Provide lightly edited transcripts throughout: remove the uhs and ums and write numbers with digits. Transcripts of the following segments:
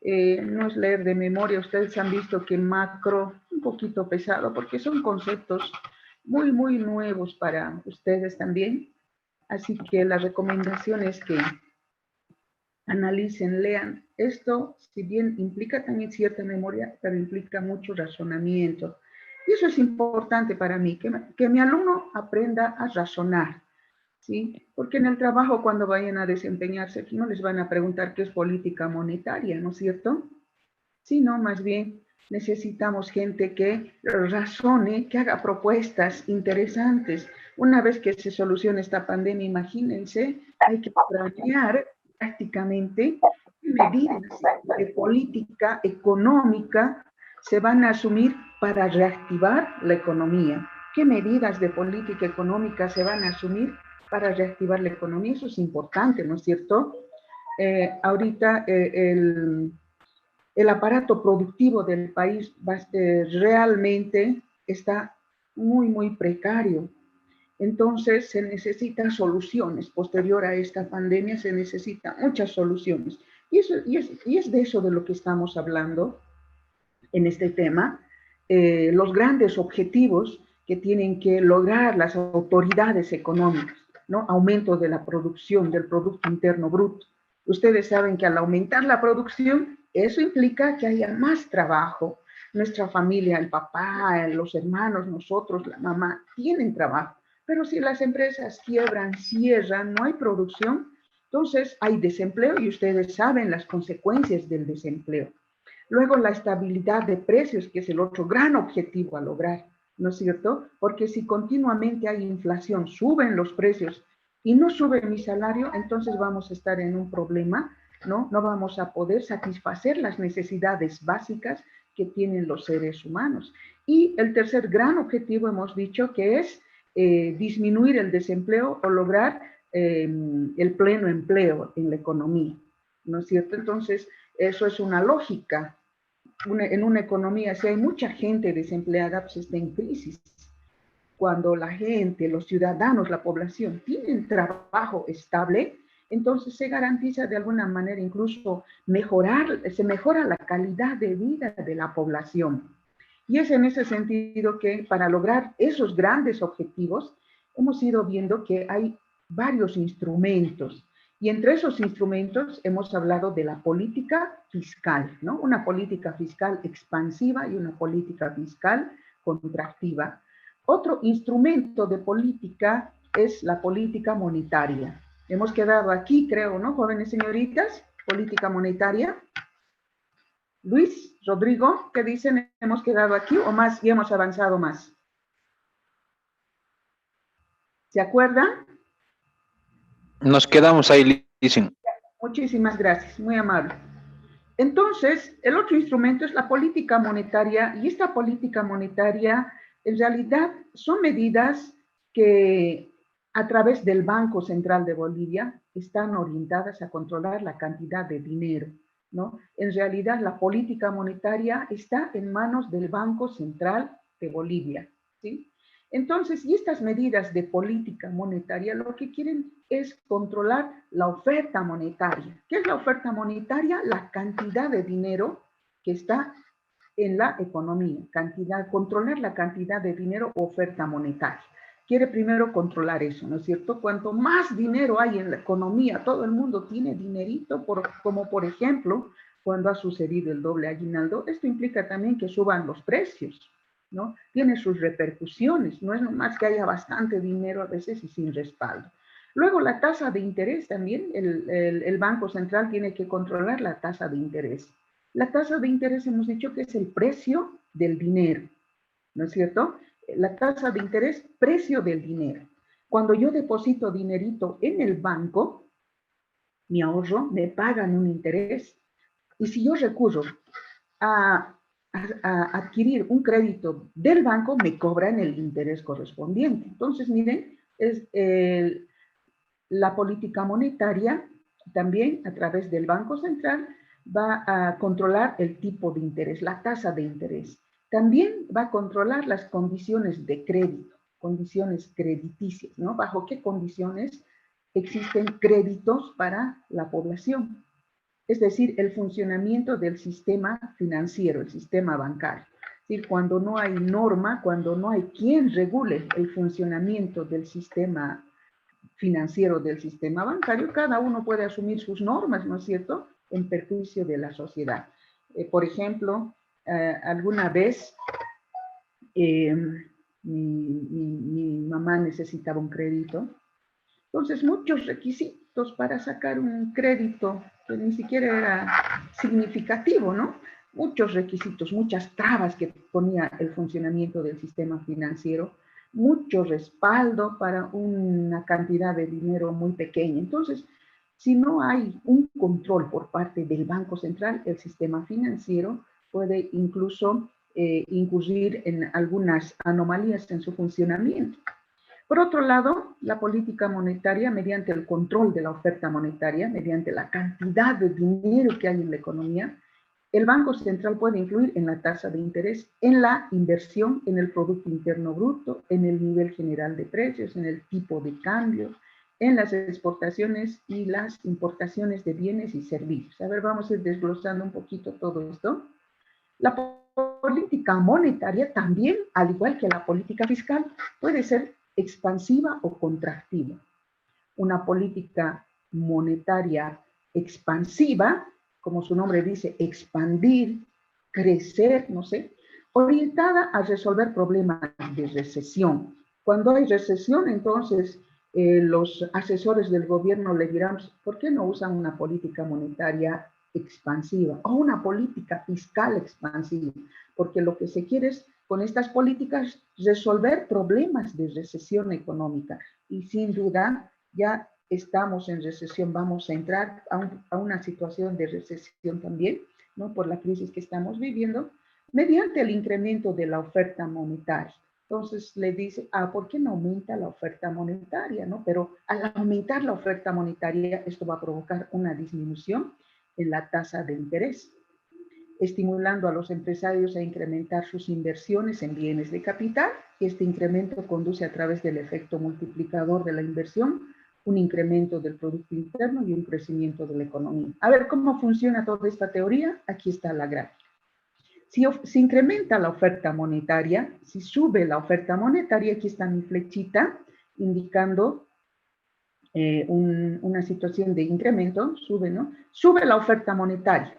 No es leer de memoria, ustedes han visto que macro, un poquito pesado, porque son conceptos muy, muy nuevos para ustedes también. Así que la recomendación es que analicen, lean. Esto, si bien implica también cierta memoria, pero implica mucho razonamiento. Y eso es importante para mí, que mi alumno aprenda a razonar, ¿sí? Porque en el trabajo, cuando vayan a desempeñarse, aquí no les van a preguntar qué es política monetaria, ¿no es cierto? Sino más bien necesitamos gente que razone, que haga propuestas interesantes. Una vez que se solucione esta pandemia, imagínense, hay que planear prácticamente medidas de política económica se van a asumir para reactivar la economía. ¿Qué medidas de política económica se van a asumir para reactivar la economía? Eso es importante, ¿no es cierto? Ahorita el aparato productivo del país realmente está muy, muy precario. Entonces se necesitan soluciones. Posterior a esta pandemia se necesitan muchas soluciones. Y es de eso de lo que estamos hablando en este tema. Los grandes objetivos que tienen que lograr las autoridades económicas, ¿no? Aumento de la producción, del Producto Interno Bruto. Ustedes saben que al aumentar la producción, eso implica que haya más trabajo. Nuestra familia, el papá, los hermanos, nosotros, la mamá, tienen trabajo. Pero si las empresas quiebran, cierran, no hay producción, entonces hay desempleo y ustedes saben las consecuencias del desempleo. Luego, la estabilidad de precios, que es el otro gran objetivo a lograr, ¿no es cierto? Porque si continuamente hay inflación, suben los precios y no sube mi salario, entonces vamos a estar en un problema, ¿no? No vamos a poder satisfacer las necesidades básicas que tienen los seres humanos. Y el tercer gran objetivo hemos dicho que es disminuir el desempleo o lograr el pleno empleo en la economía, ¿no es cierto? Entonces, eso es una lógica. En una economía, si hay mucha gente desempleada, pues está en crisis. Cuando la gente, los ciudadanos, la población tienen trabajo estable, entonces se garantiza de alguna manera incluso se mejora la calidad de vida de la población. Y es en ese sentido que para lograr esos grandes objetivos, hemos ido viendo que hay varios instrumentos. Y entre esos instrumentos hemos hablado de la política fiscal, ¿no? Una política fiscal expansiva y una política fiscal contractiva. Otro instrumento de política es la política monetaria. Hemos quedado aquí, creo, ¿no, jóvenes señoritas? Política monetaria. Luis, Rodrigo, ¿qué dicen? ¿Hemos quedado aquí o más y hemos avanzado más? ¿Se acuerdan? Nos quedamos ahí, dicen. Muchísimas gracias, muy amable. Entonces, el otro instrumento es la política monetaria, y esta política monetaria en realidad son medidas que a través del Banco Central de Bolivia están orientadas a controlar la cantidad de dinero, ¿no? En realidad, la política monetaria está en manos del Banco Central de Bolivia, ¿sí? Entonces, y estas medidas de política monetaria lo que quieren es controlar la oferta monetaria. ¿Qué es la oferta monetaria? La cantidad de dinero que está en la economía, controlar la cantidad de dinero o oferta monetaria. Quiere primero controlar eso, ¿no es cierto? Cuanto más dinero hay en la economía, todo el mundo tiene dinerito, como por ejemplo, cuando ha sucedido el doble aguinaldo, esto implica también que suban los precios, ¿no? Tiene sus repercusiones, no es nomás que haya bastante dinero a veces y sin respaldo. Luego la tasa de interés también, el Banco Central tiene que controlar la tasa de interés. La tasa de interés hemos dicho que es el precio del dinero, ¿no es cierto? La tasa de interés, precio del dinero. Cuando yo deposito dinerito en el banco, mi ahorro, me pagan un interés. Y si yo recurro a, adquirir un crédito del banco, me cobran el interés correspondiente. Entonces, miren, es la política monetaria también a través del Banco Central va a controlar el tipo de interés, la tasa de interés. También va a controlar las condiciones de crédito, condiciones crediticias, ¿no? Bajo qué condiciones existen créditos para la población. es decir, el funcionamiento del sistema financiero, el sistema bancario. Es decir, cuando no hay norma, cuando no hay quien regule el funcionamiento del sistema financiero, del sistema bancario, cada uno puede asumir sus normas, ¿no es cierto?, en perjuicio de la sociedad. Por ejemplo, alguna vez mi mamá necesitaba un crédito. Entonces, muchos requisitos para sacar un crédito que ni siquiera era significativo, ¿no? Muchos requisitos, muchas trabas que ponía el funcionamiento del sistema financiero, mucho respaldo para una cantidad de dinero muy pequeña. Entonces, si no hay un control por parte del Banco Central, el sistema financiero puede incluso incurrir en algunas anomalías en su funcionamiento. Por otro lado, la política monetaria, mediante el control de la oferta monetaria, mediante la cantidad de dinero que hay en la economía, el Banco Central puede influir en la tasa de interés, en la inversión, en el Producto Interno Bruto, en el nivel general de precios, en el tipo de cambio, en las exportaciones y las importaciones de bienes y servicios. A ver, vamos a ir desglosando un poquito todo esto. La política monetaria también, al igual que la política fiscal, puede ser expansiva o contractiva. Una política monetaria expansiva, como su nombre dice, expandir, crecer, no sé, orientada a resolver problemas de recesión. Cuando hay recesión, entonces los asesores del gobierno le dirán, ¿por qué no usan una política monetaria expansiva o una política fiscal expansiva? Porque lo que se quiere es, con estas políticas, resolver problemas de recesión económica. Y sin duda, ya estamos en recesión, vamos a entrar a una situación de recesión también, ¿no?, por la crisis que estamos viviendo, mediante el incremento de la oferta monetaria. Entonces le dice, ¿por qué no aumenta la oferta monetaria? ¿No? Pero al aumentar la oferta monetaria, esto va a provocar una disminución en la tasa de interés, estimulando a los empresarios a incrementar sus inversiones en bienes de capital. Este incremento conduce a través del efecto multiplicador de la inversión, un incremento del Producto Interno y un crecimiento de la economía. A ver cómo funciona toda esta teoría. Aquí está la gráfica. Si incrementa la oferta monetaria, si sube la oferta monetaria, aquí está mi flechita indicando una situación de incremento, sube, ¿no? Sube la oferta monetaria.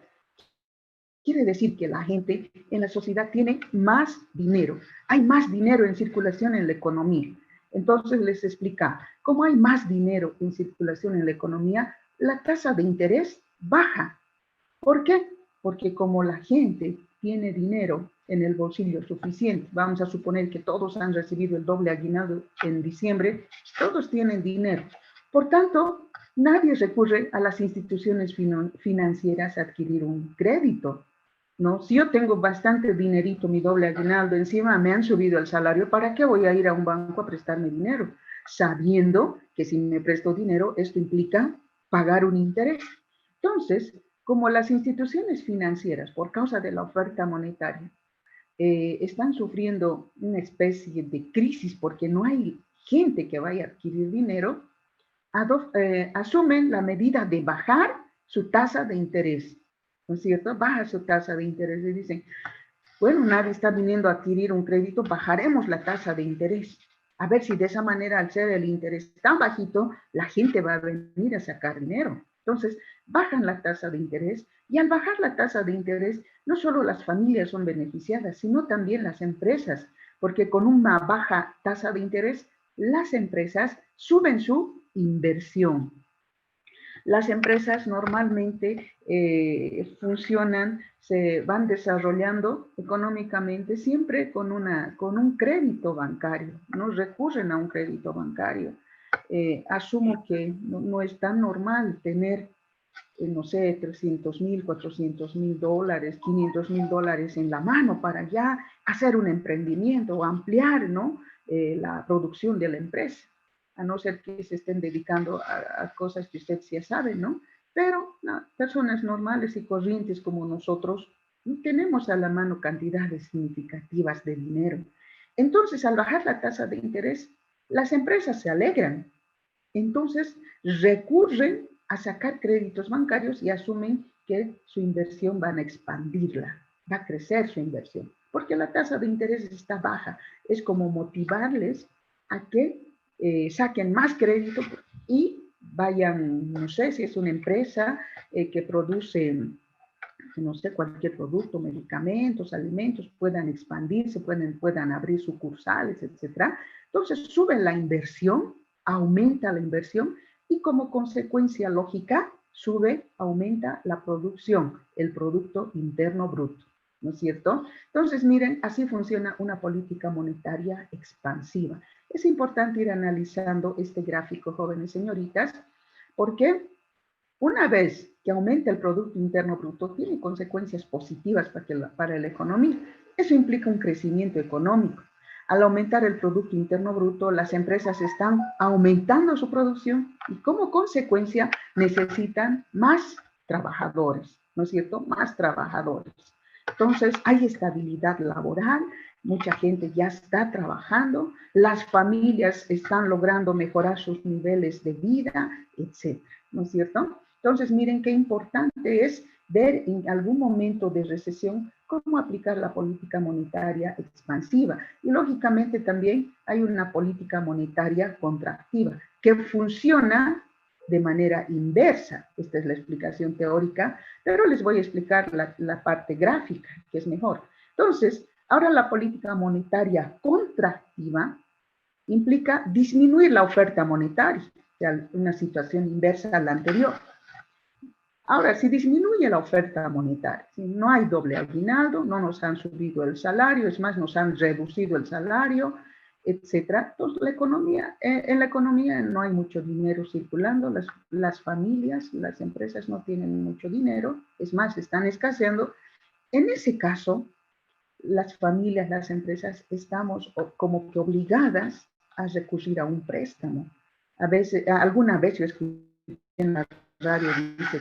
Quiere decir que la gente en la sociedad tiene más dinero. Hay más dinero en circulación en la economía. Entonces les explica, como hay más dinero en circulación en la economía, la tasa de interés baja. ¿Por qué? Porque como la gente tiene dinero en el bolsillo suficiente, vamos a suponer que todos han recibido el doble aguinaldo en diciembre, todos tienen dinero. Por tanto, nadie recurre a las instituciones financieras a adquirir un crédito, ¿no? Si yo tengo bastante dinerito, mi doble aguinaldo, encima me han subido el salario, ¿para qué voy a ir a un banco a prestarme dinero? Sabiendo que si me presto dinero, esto implica pagar un interés. Entonces, como las instituciones financieras, por causa de la oferta monetaria, están sufriendo una especie de crisis porque no hay gente que vaya a adquirir dinero, asumen la medida de bajar su tasa de interés, ¿no es cierto? Baja su tasa de interés y dicen, bueno, nadie está viniendo a adquirir un crédito, bajaremos la tasa de interés. A ver si de esa manera, al ser el interés tan bajito, la gente va a venir a sacar dinero. Entonces, bajan la tasa de interés y al bajar la tasa de interés, no solo las familias son beneficiadas, sino también las empresas, porque con una baja tasa de interés, las empresas suben su inversión. Las empresas normalmente funcionan, se van desarrollando económicamente siempre con un crédito bancario, no recurren a un crédito bancario. Asumo que no es tan normal tener, no sé, 300,000, 400,000 dólares, 500,000 dólares en la mano para ya hacer un emprendimiento o ampliar, ¿no?, la producción de la empresa, a no ser que se estén dedicando a cosas que usted ya sabe, ¿no? Pero no, personas normales y corrientes como nosotros tenemos a la mano cantidades significativas de dinero. Entonces, al bajar la tasa de interés, las empresas se alegran. Entonces, recurren a sacar créditos bancarios y asumen que su inversión van a expandirla, va a crecer su inversión, porque la tasa de interés está baja. Es como motivarles a que saquen más crédito y vayan, no sé, si es una empresa que produce, no sé, cualquier producto, medicamentos, alimentos, puedan expandirse, puedan abrir sucursales, etcétera. Entonces suben la inversión, aumenta la inversión y como consecuencia lógica aumenta la producción, el Producto Interno Bruto, ¿no es cierto? Entonces, miren, así funciona una política monetaria expansiva. Es importante ir analizando este gráfico, jóvenes señoritas, porque una vez que aumenta el Producto Interno Bruto, tiene consecuencias positivas para la economía. Eso implica un crecimiento económico. Al aumentar el Producto Interno Bruto, las empresas están aumentando su producción y como consecuencia necesitan más trabajadores, ¿no es cierto? Más trabajadores. Entonces, hay estabilidad laboral, mucha gente ya está trabajando, las familias están logrando mejorar sus niveles de vida, etcétera, ¿no es cierto? Entonces, miren qué importante es ver en algún momento de recesión cómo aplicar la política monetaria expansiva. Y lógicamente también hay una política monetaria contractiva que funciona de manera inversa. Esta es la explicación teórica, pero les voy a explicar la parte gráfica, que es mejor. Entonces, ahora la política monetaria contractiva implica disminuir la oferta monetaria, o sea, una situación inversa a la anterior. Ahora, si disminuye la oferta monetaria, si no hay doble aguinaldo, no nos han subido el salario, es más, nos han reducido el salario, etcétera. Entonces, en la economía no hay mucho dinero circulando, las familias, las empresas no tienen mucho dinero, es más, están escaseando. En ese caso, las familias, las empresas, estamos como que obligadas a recurrir a un préstamo. A veces, alguna vez yo escuché en la radio, dice,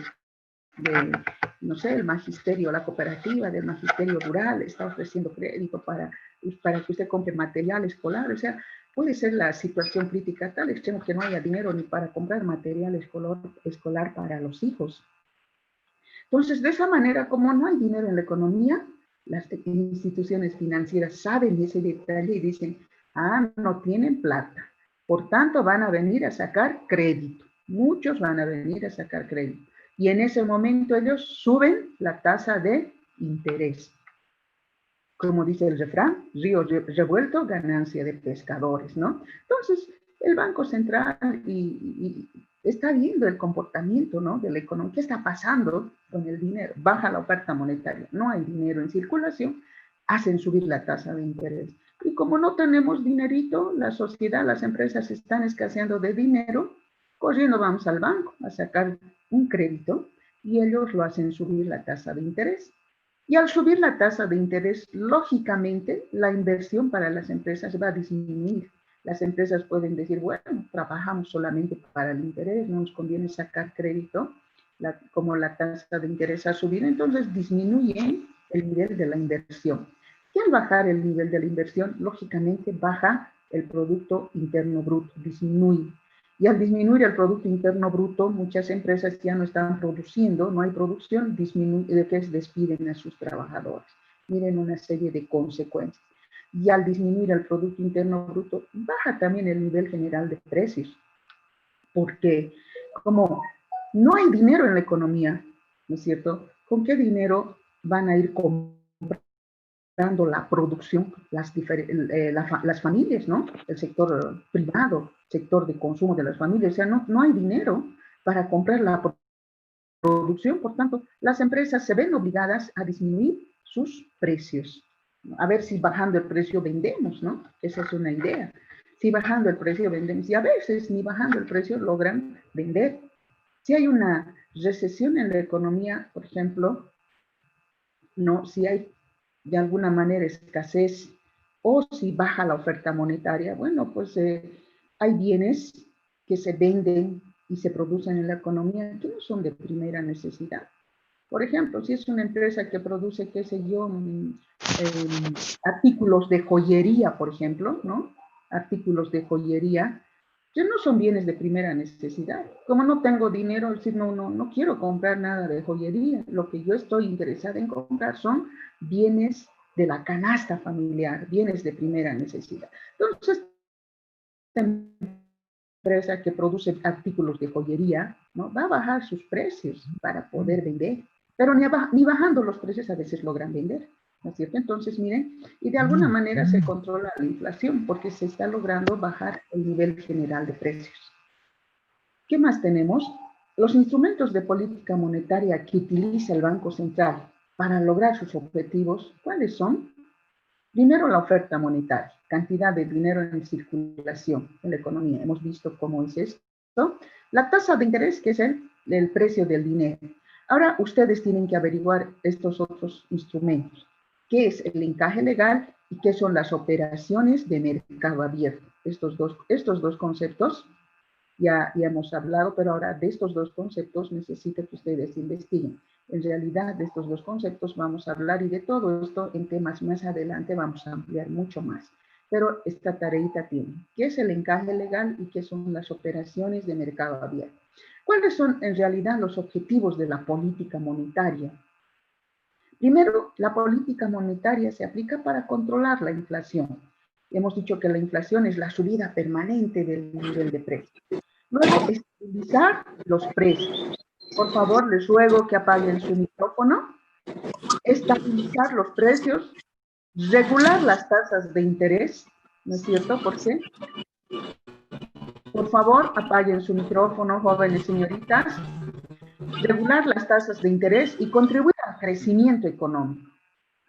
no sé, el magisterio, la cooperativa del magisterio rural está ofreciendo crédito para que usted compre material escolar. O sea, puede ser la situación crítica a tal extremo que no haya dinero ni para comprar material escolar para los hijos. Entonces, de esa manera, como no hay dinero en la economía, las instituciones financieras saben ese detalle y dicen, no tienen plata, por tanto van a venir a sacar crédito. Muchos van a venir a sacar crédito. Y en ese momento ellos suben la tasa de interés. Como dice el refrán, río revuelto, ganancia de pescadores, ¿no? Entonces, el Banco Central está viendo el comportamiento, ¿no?, de la economía. ¿Qué está pasando con el dinero? Baja la oferta monetaria, no hay dinero en circulación, hacen subir la tasa de interés. Y como no tenemos dinerito, la sociedad, las empresas están escaseando de dinero, corriendo vamos al banco a sacar un crédito y ellos lo hacen subir la tasa de interés. Y al subir la tasa de interés, lógicamente, la inversión para las empresas va a disminuir. Las empresas pueden decir, bueno, trabajamos solamente para el interés, no nos conviene sacar crédito, como la tasa de interés ha subido, entonces disminuye el nivel de la inversión. Y al bajar el nivel de la inversión, lógicamente baja el Producto Interno Bruto, disminuye. Y al disminuir el Producto Interno Bruto, muchas empresas ya no están produciendo, no hay producción, despiden a sus trabajadores. Miren una serie de consecuencias. Y al disminuir el Producto Interno Bruto, baja también el nivel general de precios. Porque como no hay dinero en la economía, ¿no es cierto? ¿Con qué dinero van a ir comprando la producción, las familias, ¿no? El sector privado, sector de consumo de las familias. O sea, no hay dinero para comprar la producción, por tanto, las empresas se ven obligadas a disminuir sus precios. A ver si bajando el precio vendemos, ¿no? Esa es una idea. Si bajando el precio vendemos, y a veces ni bajando el precio logran vender. Si hay una recesión en la economía, por ejemplo, ¿no? Si hay de alguna manera escasez o si baja la oferta monetaria, bueno, pues hay bienes que se venden y se producen en la economía que no son de primera necesidad. Por ejemplo, si es una empresa que produce, qué sé yo, artículos de joyería, por ejemplo, ¿no? Artículos de joyería, que no son bienes de primera necesidad. Como no tengo dinero, es decir, no quiero comprar nada de joyería. Lo que yo estoy interesada en comprar son bienes de la canasta familiar, bienes de primera necesidad. Entonces, empresa que produce artículos de joyería, ¿no? Va a bajar sus precios para poder vender, pero ni bajando los precios a veces logran vender, ¿no es cierto? Entonces, miren, y de alguna manera se controla la inflación porque se está logrando bajar el nivel general de precios. ¿Qué más tenemos? Los instrumentos de política monetaria que utiliza el Banco Central para lograr sus objetivos, ¿cuáles son? Primero, la oferta monetaria, cantidad de dinero en circulación en la economía. Hemos visto cómo es esto. La tasa de interés, que es el precio del dinero. Ahora ustedes tienen que averiguar estos otros instrumentos. ¿Qué es el encaje legal y qué son las operaciones de mercado abierto? Estos dos conceptos ya hemos hablado, pero ahora de estos dos conceptos necesito que ustedes investiguen. En realidad, de estos dos conceptos vamos a hablar y de todo esto en temas más adelante vamos a ampliar mucho más. Pero esta tareita tiene, ¿qué es el encaje legal y qué son las operaciones de mercado abierto? ¿Cuáles son en realidad los objetivos de la política monetaria? Primero, la política monetaria se aplica para controlar la inflación. Hemos dicho que la inflación es la subida permanente del nivel de precios. Luego, estabilizar los precios. Por favor, les ruego que apaguen su micrófono. Estabilizar los precios, regular las tasas de interés, ¿no es cierto? ¿Por qué? Por favor, apaguen su micrófono, jóvenes señoritas. Regular las tasas de interés y contribuir al crecimiento económico.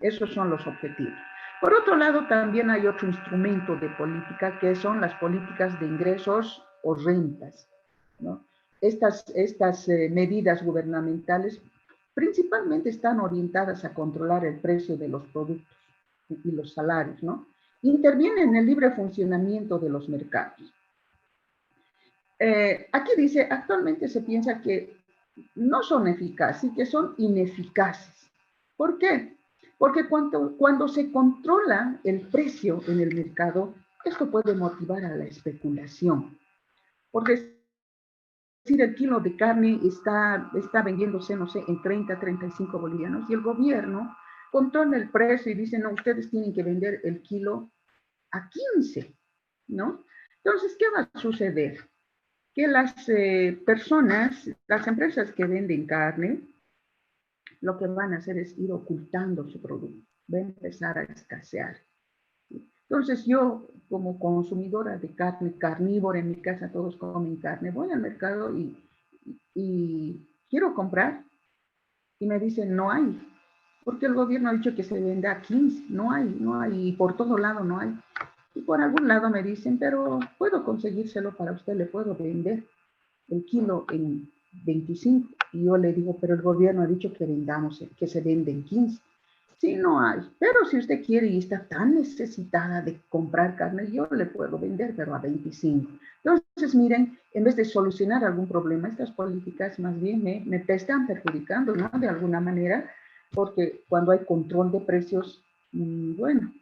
Esos son los objetivos. Por otro lado, también hay otro instrumento de política que son las políticas de ingresos o rentas, ¿no? Estas medidas gubernamentales principalmente están orientadas a controlar el precio de los productos y los salarios, ¿no? Intervienen en el libre funcionamiento de los mercados. Aquí dice, actualmente se piensa que no son eficaces y que son ineficaces. ¿Por qué? Porque cuando se controla el precio en el mercado, esto puede motivar a la especulación. Porque decir, el kilo de carne está vendiéndose, no sé, en 30, 35 bolivianos y el gobierno controla el precio y dice, no, ustedes tienen que vender el kilo a 15, ¿no? Entonces, ¿qué va a suceder? Que las personas, las empresas que venden carne, lo que van a hacer es ir ocultando su producto, va a empezar a escasear. Entonces yo, como consumidora de carne, carnívora, en mi casa todos comen carne, voy al mercado y quiero comprar y me dicen no hay, porque el gobierno ha dicho que se vende a 15, no hay, y por todo lado no hay. Y por algún lado me dicen, pero puedo conseguírselo para usted, le puedo vender el kilo en 25. Y yo le digo, pero el gobierno ha dicho que vendamos, que se vende en 15. Sí, no hay. Pero si usted quiere y está tan necesitada de comprar carne, yo le puedo vender, pero a 25. Entonces, miren, en vez de solucionar algún problema, estas políticas más bien me están perjudicando, ¿no? De alguna manera, porque cuando hay control de precios, bueno,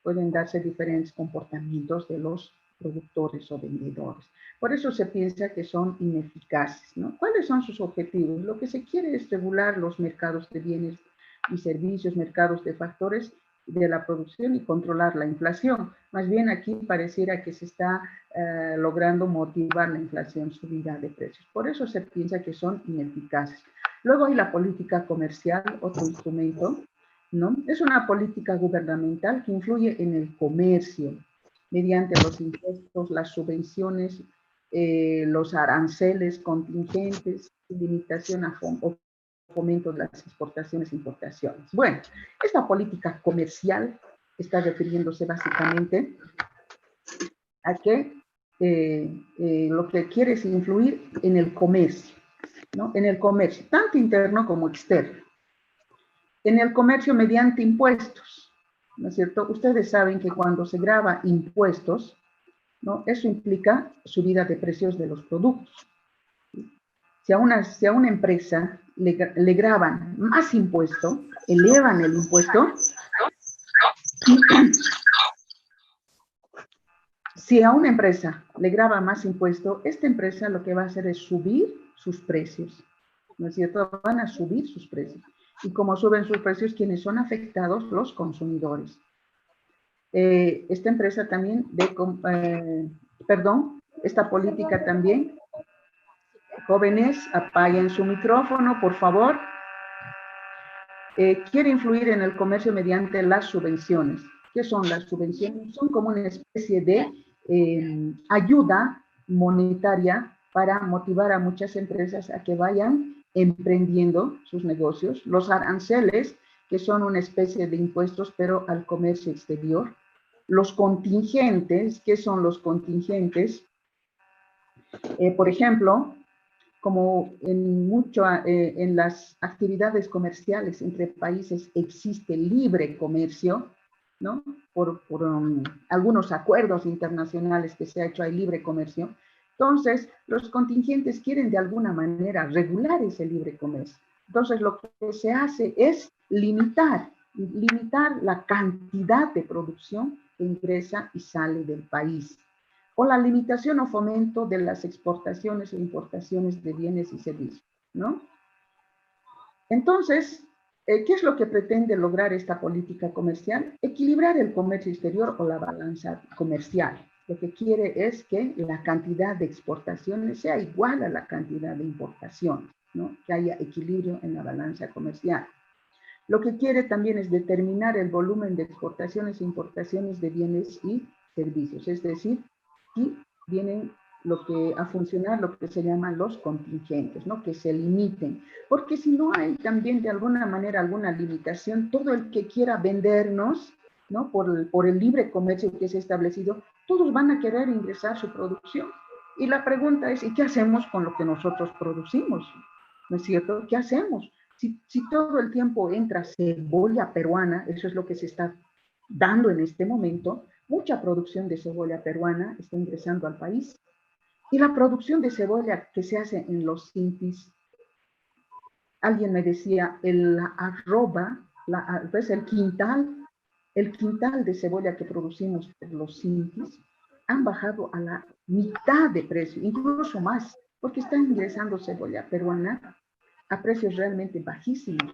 pueden darse diferentes comportamientos de los productores o vendedores. Por eso se piensa que son ineficaces, ¿no? ¿Cuáles son sus objetivos? Lo que se quiere es regular los mercados de bienes y servicios, mercados de factores de la producción y controlar la inflación. Más bien aquí pareciera que se está logrando motivar la inflación, subida de precios. Por eso se piensa que son ineficaces. Luego hay la política comercial, otro instrumento, ¿no? Es una política gubernamental que influye en el comercio mediante los impuestos, las subvenciones, los aranceles contingentes, limitación a fomento de las exportaciones e importaciones. Bueno, esta política comercial está refiriéndose básicamente a que lo que quiere es influir en el comercio, ¿no? En el comercio, tanto interno como externo. En el comercio mediante impuestos, ¿no es cierto? Ustedes saben que cuando se graba impuestos, ¿no? Eso implica subida de precios de los productos. Si a una empresa le graban más impuesto, elevan el impuesto, Si a una empresa le grava más impuesto, esta empresa lo que va a hacer es subir sus precios, ¿no es cierto? Van a subir sus precios. Y como suben sus precios, ¿quiénes son afectados? Los consumidores. Esta empresa también, esta política también, jóvenes, apaguen su micrófono, por favor. Quiere influir en el comercio mediante las subvenciones. ¿Qué son las subvenciones? Son como una especie de ayuda monetaria para motivar a muchas empresas a que vayan emprendiendo sus negocios. Los aranceles, que son una especie de impuestos, pero al comercio exterior. Los contingentes, ¿qué son los contingentes? Por ejemplo, como en las actividades comerciales entre países existe libre comercio, ¿no? Por algunos acuerdos internacionales que se ha hecho hay libre comercio. Entonces, los contingentes quieren de alguna manera regular ese libre comercio. Entonces, lo que se hace es limitar la cantidad de producción que ingresa y sale del país, o la limitación o fomento de las exportaciones e importaciones de bienes y servicios, ¿no? Entonces, ¿qué es lo que pretende lograr esta política comercial? Equilibrar el comercio exterior o la balanza comercial. Lo que quiere es que la cantidad de exportaciones sea igual a la cantidad de importaciones, ¿no? Que haya equilibrio en la balanza comercial. Lo que quiere también es determinar el volumen de exportaciones e importaciones de bienes y servicios, es decir, y vienen a funcionar lo que se llaman los contingentes, ¿no? Que se limiten, porque si no hay también de alguna manera alguna limitación, todo el que quiera vendernos, ¿no? Por el libre comercio que se ha establecido, todos van a querer ingresar su producción. Y la pregunta es, ¿y qué hacemos con lo que nosotros producimos? ¿No es cierto? ¿Qué hacemos? Si todo el tiempo entra cebolla peruana, eso es lo que se está dando en este momento, mucha producción de cebolla peruana está ingresando al país. Y la producción de cebolla que se hace en los Sintis, alguien me decía, pues el quintal de cebolla que producimos en los Sintis han bajado a la mitad de precio, incluso más, porque está ingresando cebolla peruana a precios realmente bajísimos.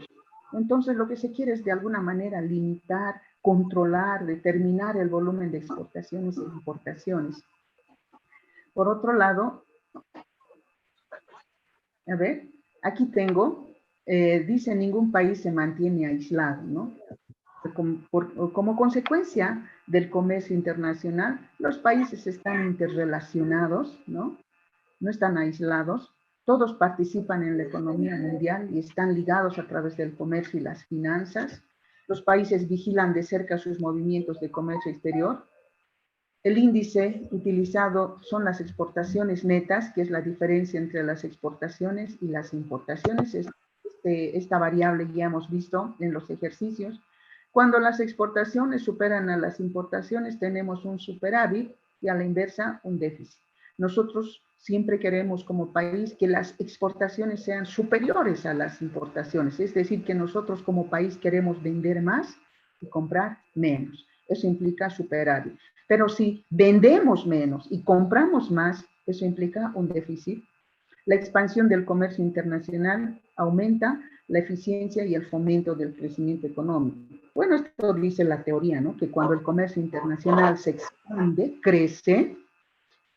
Entonces, lo que se quiere es de alguna manera limitar, controlar, determinar el volumen de exportaciones e importaciones. Por otro lado, a ver, aquí tengo, dice, ningún país se mantiene aislado, ¿no? Como consecuencia del comercio internacional, los países están interrelacionados, ¿no? No están aislados, todos participan en la economía mundial y están ligados a través del comercio y las finanzas. Los países vigilan de cerca sus movimientos de comercio exterior. El índice utilizado son las exportaciones netas, que es la diferencia entre las exportaciones y las importaciones. Esta variable ya hemos visto en los ejercicios. Cuando las exportaciones superan a las importaciones, tenemos un superávit y a la inversa un déficit. Nosotros siempre queremos como país que las exportaciones sean superiores a las importaciones, es decir, que nosotros como país queremos vender más y comprar menos. Eso implica superávit. Pero si vendemos menos y compramos más, eso implica un déficit. La expansión del comercio internacional aumenta la eficiencia y el fomento del crecimiento económico. Bueno, esto dice la teoría, ¿no? Que cuando el comercio internacional se expande, crece,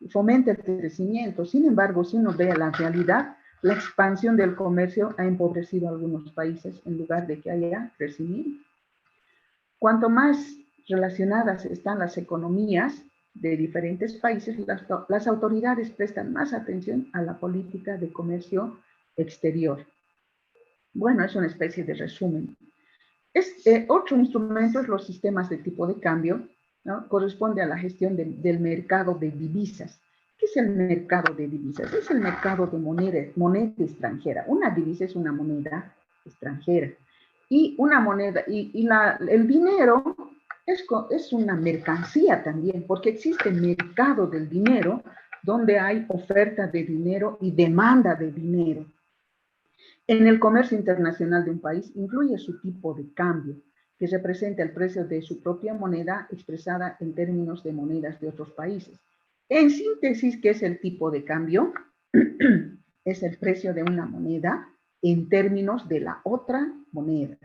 fomenta el crecimiento. Sin embargo, si uno ve la realidad, la expansión del comercio ha empobrecido a algunos países en lugar de que haya crecimiento. Cuanto más relacionadas están las economías de diferentes países, las autoridades prestan más atención a la política de comercio exterior. Bueno, es una especie de resumen. Otro instrumento es los sistemas de tipo de cambio, ¿no? Corresponde a la gestión del mercado de divisas. ¿Qué es el mercado de divisas? Es el mercado de moneda extranjera. Una divisa es una moneda extranjera. Y una moneda, el dinero es una mercancía también, porque existe mercado del dinero donde hay oferta de dinero y demanda de dinero. En el comercio internacional de un país incluye su tipo de cambio, que representa el precio de su propia moneda expresada en términos de monedas de otros países. En síntesis, ¿qué es el tipo de cambio? Es el precio de una moneda en términos de la otra moneda.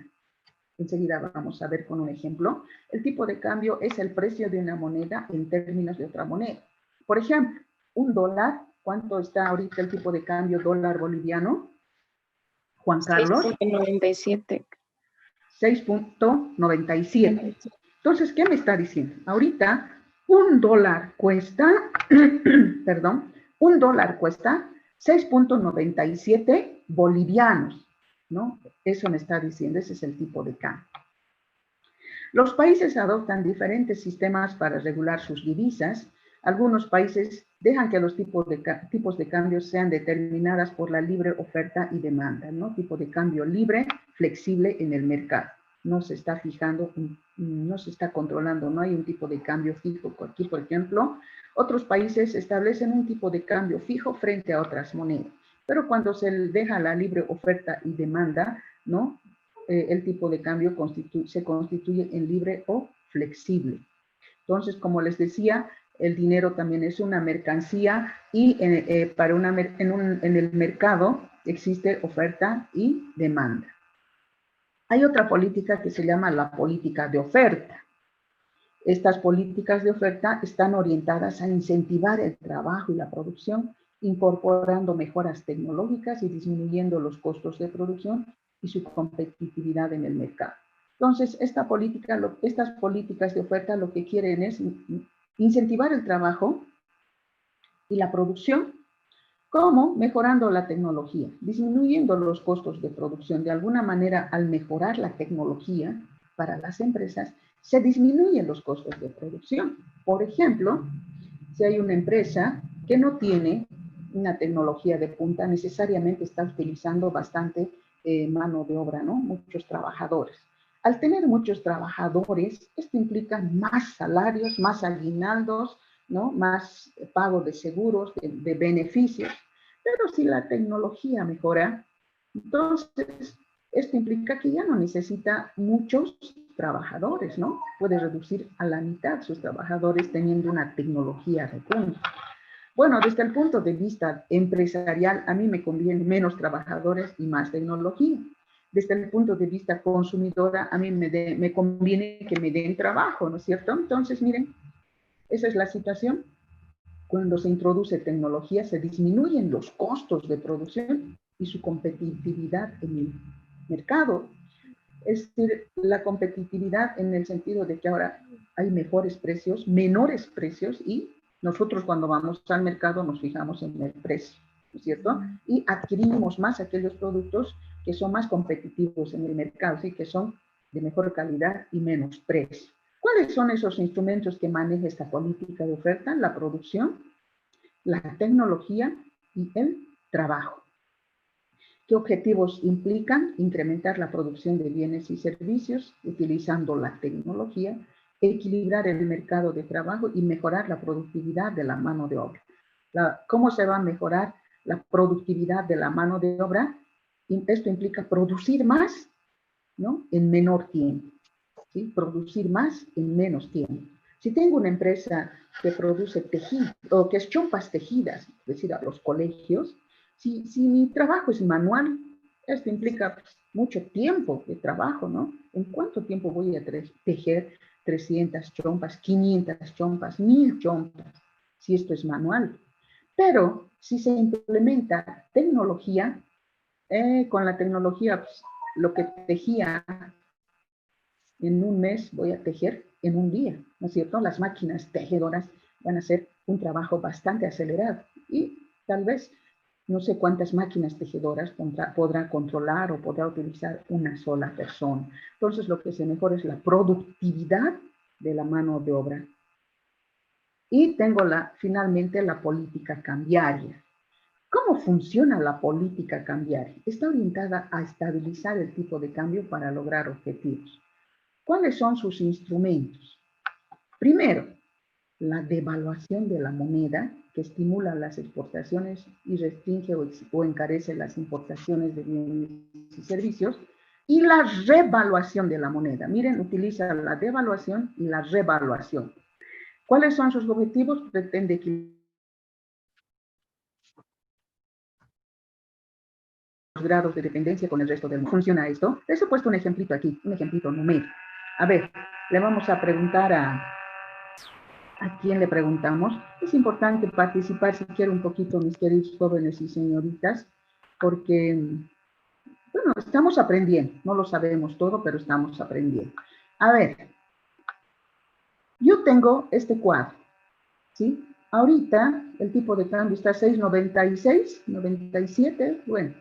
Enseguida vamos a ver con un ejemplo. El tipo de cambio es el precio de una moneda en términos de otra moneda. Por ejemplo, un dólar, ¿cuánto está ahorita el tipo de cambio dólar boliviano? Juan Carlos. 6.97. 6.97. Entonces, ¿qué me está diciendo? Ahorita, un dólar cuesta, perdón, un dólar cuesta 6.97 bolivianos, ¿no? Eso me está diciendo, ese es el tipo de cambio. Los países adoptan diferentes sistemas para regular sus divisas. Algunos países dejan que los tipos de cambio sean determinadas por la libre oferta y demanda, ¿no? Tipo de cambio libre, flexible en el mercado. No se está fijando, no se está controlando, no hay un tipo de cambio fijo. Aquí, por ejemplo, otros países establecen un tipo de cambio fijo frente a otras monedas. Pero cuando se deja la libre oferta y demanda, ¿no? El tipo de cambio se constituye en libre o flexible. Entonces, como les decía, el dinero también es una mercancía y en el mercado existe oferta y demanda. Hay otra política que se llama la política de oferta. Estas políticas de oferta están orientadas a incentivar el trabajo y la producción, incorporando mejoras tecnológicas y disminuyendo los costos de producción y su competitividad en el mercado. Entonces, estas políticas de oferta lo que quieren es incentivar el trabajo y la producción. ¿Cómo? Mejorando la tecnología, disminuyendo los costos de producción. De alguna manera, al mejorar la tecnología para las empresas, se disminuyen los costos de producción. Por ejemplo, si hay una empresa que no tiene una tecnología de punta, necesariamente está utilizando bastante mano de obra, ¿no? Muchos trabajadores. Al tener muchos trabajadores, esto implica más salarios, más aguinaldos, ¿no? Más pago de seguros, de beneficios. Pero si la tecnología mejora, entonces esto implica que ya no necesita muchos trabajadores, ¿no? Puede reducir a la mitad sus trabajadores teniendo una tecnología de punta. Bueno, desde el punto de vista empresarial, a mí me conviene menos trabajadores y más tecnología. Desde el punto de vista consumidora, a mí me conviene que me den trabajo, ¿no es cierto? Entonces, miren, esa es la situación. Cuando se introduce tecnología, se disminuyen los costos de producción y su competitividad en el mercado. Es decir, la competitividad en el sentido de que ahora hay mejores precios, menores precios, y nosotros cuando vamos al mercado nos fijamos en el precio, ¿no es cierto? Y adquirimos más aquellos productos que son más competitivos en el mercado, ¿sí? Que son de mejor calidad y menos precio. ¿Cuáles son esos instrumentos que maneja esta política de oferta? La producción, la tecnología y el trabajo. ¿Qué objetivos implican? Incrementar la producción de bienes y servicios utilizando la tecnología, equilibrar el mercado de trabajo y mejorar la productividad de la mano de obra. ¿Cómo se va a mejorar la productividad de la mano de obra? Esto implica producir más, ¿no? En menor tiempo. ¿Sí? Producir más en menos tiempo. Si tengo una empresa que produce tejido o que es chompas tejidas, es decir, a los colegios, si mi trabajo es manual, esto implica pues, mucho tiempo de trabajo, ¿no? ¿En cuánto tiempo voy a tejer 300 chompas, 500 chompas, 1000 chompas, si esto es manual? Pero si se implementa tecnología, con la tecnología, pues, lo que tejía en un mes voy a tejer en un día, ¿no es cierto? Las máquinas tejedoras van a hacer un trabajo bastante acelerado y tal vez no sé cuántas máquinas tejedoras podrá controlar o podrá utilizar una sola persona. Entonces, lo que se mejora es la productividad de la mano de obra. Y tengo finalmente la política cambiaria. ¿Cómo funciona la política cambiaria? Está orientada a estabilizar el tipo de cambio para lograr objetivos. ¿Cuáles son sus instrumentos? Primero, la devaluación de la moneda, que estimula las exportaciones y restringe o encarece las importaciones de bienes y servicios. y la revaluación de la moneda. Miren, utiliza la devaluación y la revaluación. ¿Cuáles son sus objetivos? Pretende equilibrar los grados de dependencia con el resto del mundo. ¿Funciona esto? Les he puesto un ejemplito aquí, un ejemplito numérico. A ver, le vamos a preguntar ¿a quién le preguntamos? Es importante participar, si quiero, un poquito, mis queridos jóvenes y señoritas, porque, bueno, estamos aprendiendo. No lo sabemos todo, pero estamos aprendiendo. A ver, yo tengo este cuadro, ¿sí? Ahorita el tipo de cambio está 6.96, 97, bueno.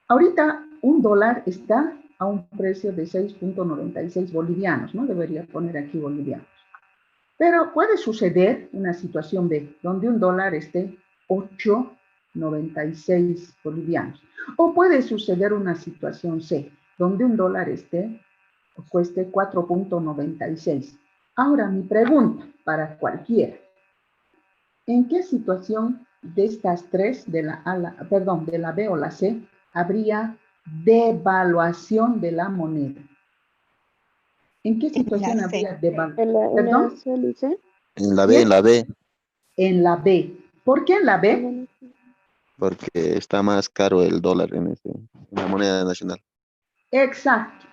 Ahorita un dólar está a un precio de 6.96 bolivianos, ¿no? Debería poner aquí bolivianos. Pero puede suceder una situación B, donde un dólar esté 8.96 bolivianos. O puede suceder una situación C, donde un dólar cueste 4.96. Ahora, mi pregunta para cualquiera. ¿En qué situación de estas tres, de la B o la C, habría devaluación de la moneda? ¿En qué situación habría devaluación? ¿Perdón? En la B, en la B. En la B. ¿Por qué en la B? Porque está más caro el dólar en la moneda nacional. Exacto.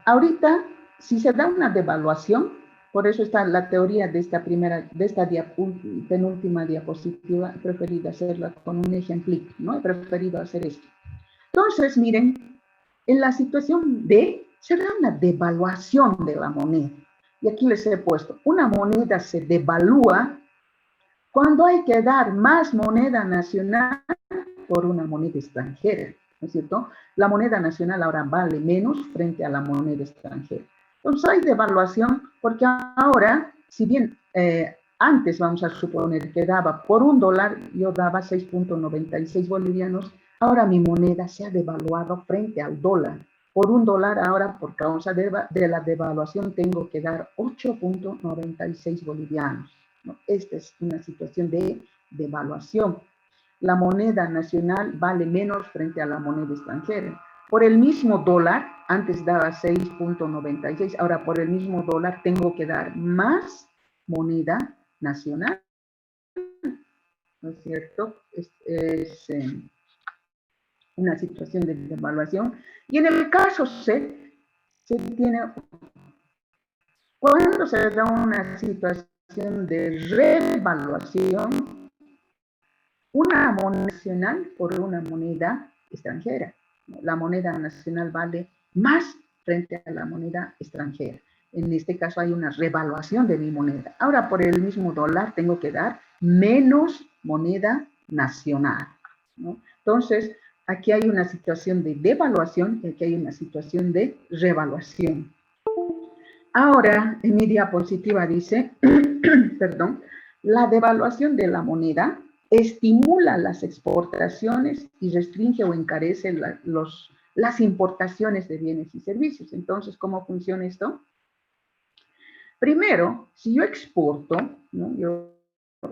Ahorita, si se da una devaluación, por eso está la teoría de esta penúltima diapositiva, he preferido hacerla con un ejemplito, ¿no? He preferido hacer esto. Entonces, miren, en la situación B, se da una devaluación de la moneda. Y aquí les he puesto, una moneda se devalúa cuando hay que dar más moneda nacional por una moneda extranjera, ¿no es cierto? La moneda nacional ahora vale menos frente a la moneda extranjera. Entonces hay devaluación porque ahora, si bien antes vamos a suponer que daba por un dólar, yo daba 6.96 bolivianos, ahora mi moneda se ha devaluado frente al dólar. Por un dólar ahora, por causa de la devaluación, tengo que dar 8.96 bolivianos, ¿no? Esta es una situación de devaluación. La moneda nacional vale menos frente a la moneda extranjera. Por el mismo dólar, antes daba 6.96, ahora por el mismo dólar tengo que dar más moneda nacional, ¿no es cierto? Es una situación de devaluación. Y en el caso C, se tiene, cuando se da una situación de revaluación, una moneda nacional por una moneda extranjera. La moneda nacional vale más frente a la moneda extranjera. En este caso hay una revaluación de mi moneda. Ahora por el mismo dólar tengo que dar menos moneda nacional, ¿no? Entonces, aquí hay una situación de devaluación y aquí hay una situación de revaluación. Ahora, en mi diapositiva dice, perdón, la devaluación de la moneda estimula las exportaciones y restringe o encarece las importaciones de bienes y servicios. Entonces, ¿cómo funciona esto? Primero, si yo exporto, ¿no? Yo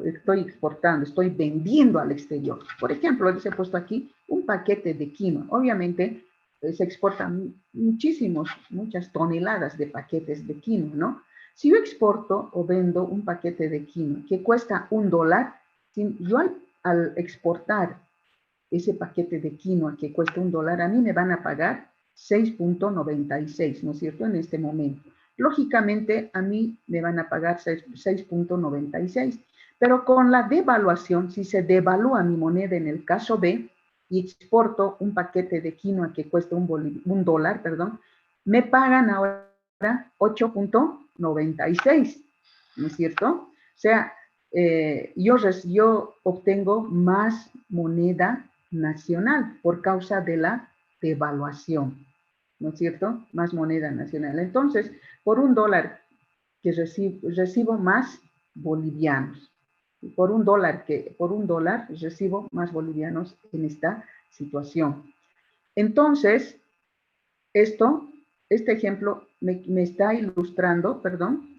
estoy exportando, estoy vendiendo al exterior. Por ejemplo, les he puesto aquí un paquete de quinoa. Obviamente, se exportan muchas toneladas de paquetes de quinoa, ¿no? Si yo exporto o vendo un paquete de quinoa que cuesta $1, yo al exportar ese paquete de quinoa que cuesta $1, a mí me van a pagar 6.96, ¿no es cierto? En este momento. Lógicamente, a mí me van a pagar 6.96, pero con la devaluación, si se devalúa mi moneda en el caso B y exporto un paquete de quinoa que cuesta $1, perdón, me pagan ahora 8.96, ¿no es cierto? O sea, yo obtengo más moneda nacional por causa de la devaluación, ¿no es cierto? Más moneda nacional. Entonces, por $1 que recibo más bolivianos. Por un dólar recibo más bolivianos en esta situación. Entonces, este ejemplo me está ilustrando,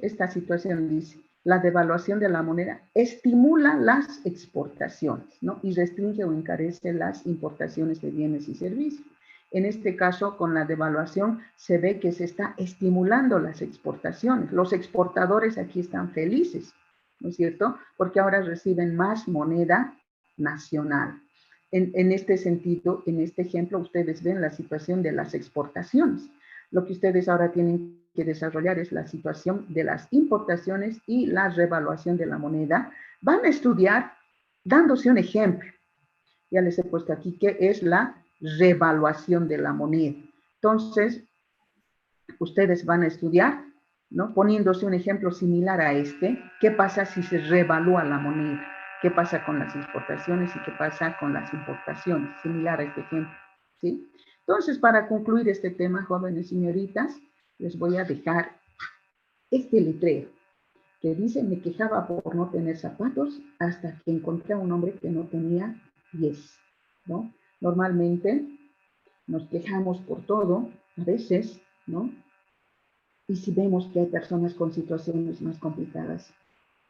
esta situación dice, la devaluación de la moneda estimula las exportaciones, ¿no? Y restringe o encarece las importaciones de bienes y servicios. En este caso, con la devaluación, se ve que se está estimulando las exportaciones. Los exportadores aquí están felices, ¿no es cierto? Porque ahora reciben más moneda nacional. En este sentido, en este ejemplo, ustedes ven la situación de las exportaciones. Lo que ustedes ahora tienen que desarrollar es la situación de las importaciones y la revaluación de la moneda. Van a estudiar dándose un ejemplo. Ya les he puesto aquí que es la revaluación de la moneda. Entonces, ustedes van a estudiar, ¿no? Poniéndose un ejemplo similar a este, ¿qué pasa si se revalúa la moneda? ¿Qué pasa con las exportaciones y qué pasa con las importaciones? Similar a este ejemplo, ¿sí? Entonces, para concluir este tema, jóvenes señoritas, les voy a dejar este letrero que dice: me quejaba por no tener zapatos hasta que encontré a un hombre que no tenía pies, ¿no? Normalmente nos quejamos por todo, a veces, ¿no? Y si vemos que hay personas con situaciones más complicadas,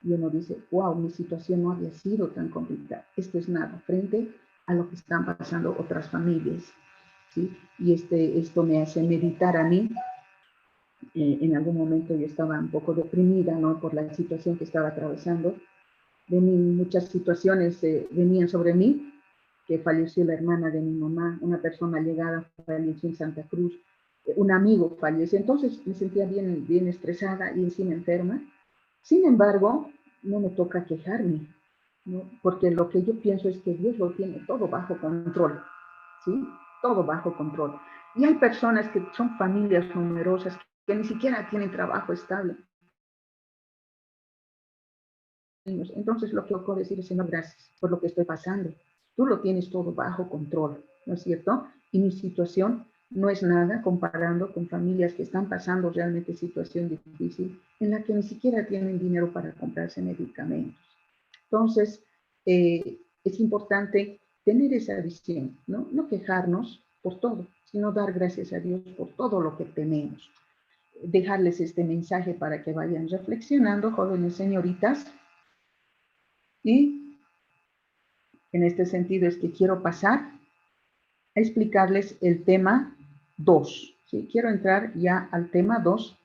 y uno dice, wow, mi situación no había sido tan complicada. Esto es nada frente a lo que están pasando otras familias, ¿sí? Y esto me hace meditar a mí. En algún momento yo estaba un poco deprimida, ¿no? Por la situación que estaba atravesando. Muchas situaciones venían sobre mí, que falleció la hermana de mi mamá, una persona allegada falleció en Santa Cruz, un amigo falleció, entonces me sentía bien estresada y encima enferma. Sin embargo, no me toca quejarme, ¿no? Porque lo que yo pienso es que Dios lo tiene todo bajo control, ¿sí? Todo bajo control. Y hay personas que son familias numerosas que ni siquiera tienen trabajo estable. Entonces lo que puedo decir es: Señor, gracias por lo que estoy pasando. Tú lo tienes todo bajo control, ¿no es cierto? Y mi situación no es nada comparando con familias que están pasando realmente situación difícil, en la que ni siquiera tienen dinero para comprarse medicamentos. Entonces, es importante tener esa visión, ¿no? No quejarnos por todo, sino dar gracias a Dios por todo lo que tenemos. Dejarles este mensaje para que vayan reflexionando, jóvenes señoritas. Y en este sentido es que quiero pasar a explicarles el tema 2. ¿Sí? Quiero entrar ya al tema 2.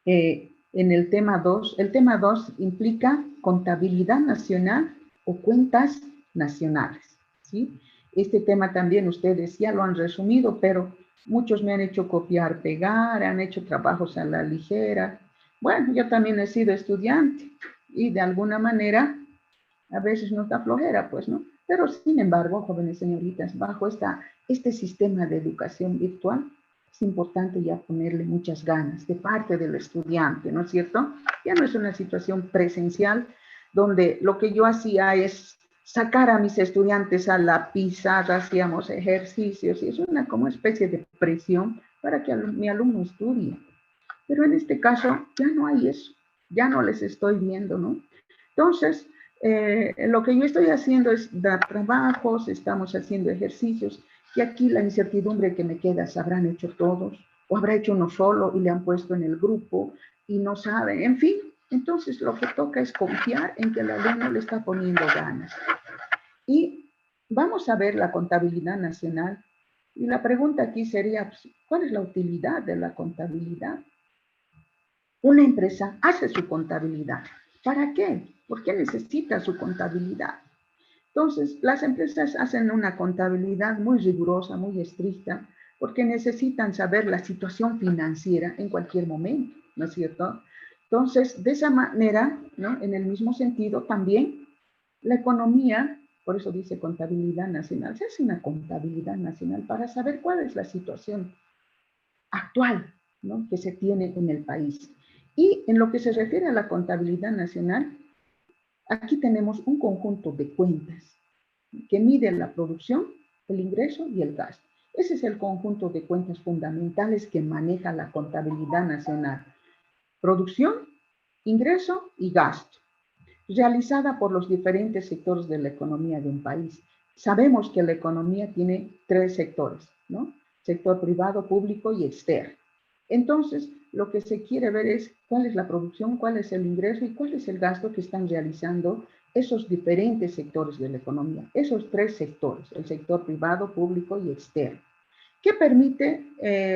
En el tema 2 implica contabilidad nacional o cuentas nacionales, ¿sí? Este tema también ustedes ya lo han resumido, pero muchos me han hecho copiar, pegar, han hecho trabajos a la ligera. Bueno, yo también he sido estudiante y de alguna manera a veces nos da flojera, pues, ¿no? Pero sin embargo, jóvenes señoritas, bajo este sistema de educación virtual, es importante ya ponerle muchas ganas de parte del estudiante, ¿no es cierto? Ya no es una situación presencial donde lo que yo hacía es sacar a mis estudiantes a la pizarra, hacíamos ejercicios, y es una como especie de presión para que mi alumno estudie. Pero en este caso ya no hay eso, ya no les estoy viendo, ¿no? Entonces, lo que yo estoy haciendo es dar trabajos, estamos haciendo ejercicios, y aquí la incertidumbre que me queda, ¿se habrán hecho todos? ¿O habrá hecho uno solo y le han puesto en el grupo y no saben? En fin, entonces lo que toca es confiar en que el alumno le está poniendo ganas. Y vamos a ver la contabilidad nacional. Y la pregunta aquí sería, ¿cuál es la utilidad de la contabilidad? Una empresa hace su contabilidad. ¿Para qué? ¿Por qué necesita su contabilidad? Entonces, las empresas hacen una contabilidad muy rigurosa, muy estricta, porque necesitan saber la situación financiera en cualquier momento, ¿no es cierto? Entonces, de esa manera, ¿no? En el mismo sentido, también la economía, por eso dice contabilidad nacional, se hace una contabilidad nacional para saber cuál es la situación actual, ¿no? Que se tiene en el país. Y en lo que se refiere a la contabilidad nacional, aquí tenemos un conjunto de cuentas que miden la producción, el ingreso y el gasto. Ese es el conjunto de cuentas fundamentales que maneja la contabilidad nacional. Producción, ingreso y gasto, realizada por los diferentes sectores de la economía de un país. Sabemos que la economía tiene 3 sectores, ¿no? Sector privado, público y externo. Entonces, lo que se quiere ver es cuál es la producción, cuál es el ingreso y cuál es el gasto que están realizando esos diferentes sectores de la economía, esos tres sectores, el sector privado, público y externo. ¿Qué permite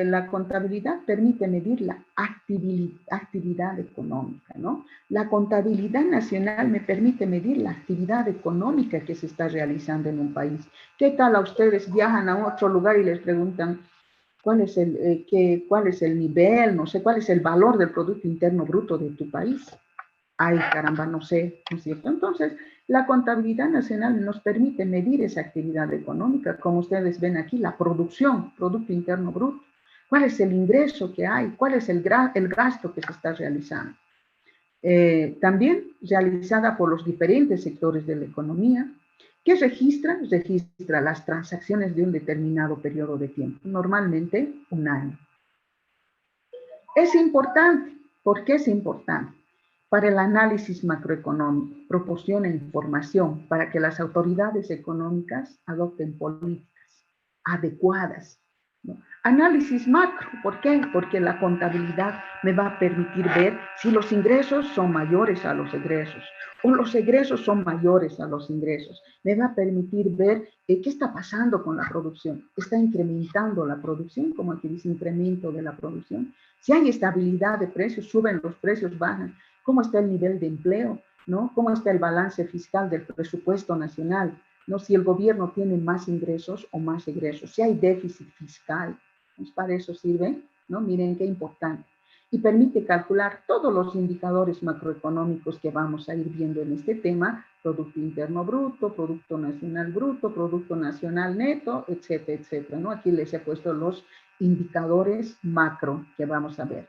la contabilidad? Permite medir la actividad económica, ¿no? La contabilidad nacional me permite medir la actividad económica que se está realizando en un país. ¿Qué tal a ustedes viajan a otro lugar y les preguntan cuál es el nivel, no sé, cuál es el valor del Producto Interno Bruto de tu país? Ay, caramba, no sé, ¿no es cierto? Entonces, la contabilidad nacional nos permite medir esa actividad económica, como ustedes ven aquí, la producción, Producto Interno Bruto, cuál es el ingreso que hay, cuál es el gasto que se está realizando. También realizada por los diferentes sectores de la economía. ¿Qué registra? Registra las transacciones de un determinado periodo de tiempo, normalmente un año. Es importante. ¿Por qué es importante? Para el análisis macroeconómico, proporciona información para que las autoridades económicas adopten políticas adecuadas, ¿no? Análisis macro, ¿por qué? Porque la contabilidad me va a permitir ver si los ingresos son mayores a los egresos o los egresos son mayores a los ingresos. Me va a permitir ver qué está pasando con la producción. ¿Está incrementando la producción? Como aquí dice, incremento de la producción. Si hay estabilidad de precios, suben los precios, bajan. ¿Cómo está el nivel de empleo? ¿No? ¿Cómo está el balance fiscal del presupuesto nacional? ¿No? Si el gobierno tiene más ingresos o más egresos, si hay déficit fiscal, pues para eso sirve, ¿no? Miren qué importante. Y permite calcular todos los indicadores macroeconómicos que vamos a ir viendo en este tema, Producto Interno Bruto, Producto Nacional Bruto, Producto Nacional Neto, etcétera, etcétera, ¿no? Aquí les he puesto los indicadores macro que vamos a ver.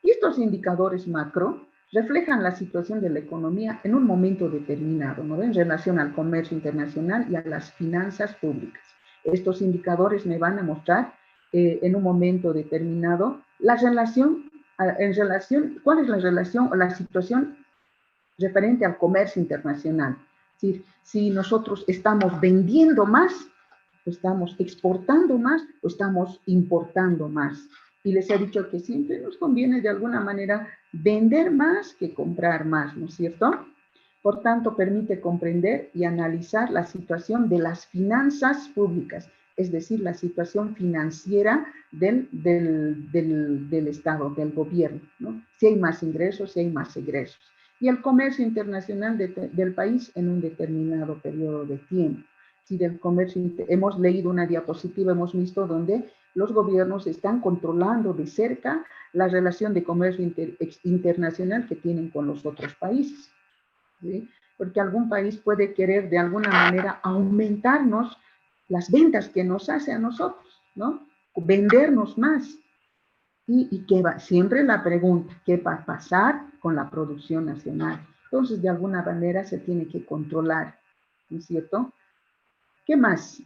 Y estos indicadores macro reflejan la situación de la economía en un momento determinado, ¿no? En relación al comercio internacional y a las finanzas públicas. Estos indicadores me van a mostrar en un momento determinado la relación, ¿cuál es la relación o la situación referente al comercio internacional? Es decir, si nosotros estamos vendiendo más, estamos exportando más o estamos importando más. Y les he dicho que siempre nos conviene de alguna manera vender más que comprar más, ¿no es cierto? Por tanto, permite comprender y analizar la situación de las finanzas públicas, es decir, la situación financiera del Estado, del gobierno, ¿no? Si hay más ingresos, si hay más egresos. Y el comercio internacional del país en un determinado periodo de tiempo. Si del comercio, hemos leído una diapositiva, hemos visto donde los gobiernos están controlando de cerca la relación de comercio internacional que tienen con los otros países, ¿sí? Porque algún país puede querer de alguna manera aumentarnos las ventas que nos hace a nosotros, ¿no? Vendernos más. Y que va, siempre la pregunta, ¿qué va a pasar con la producción nacional? Entonces, de alguna manera se tiene que controlar, ¿no es cierto? ¿Qué más?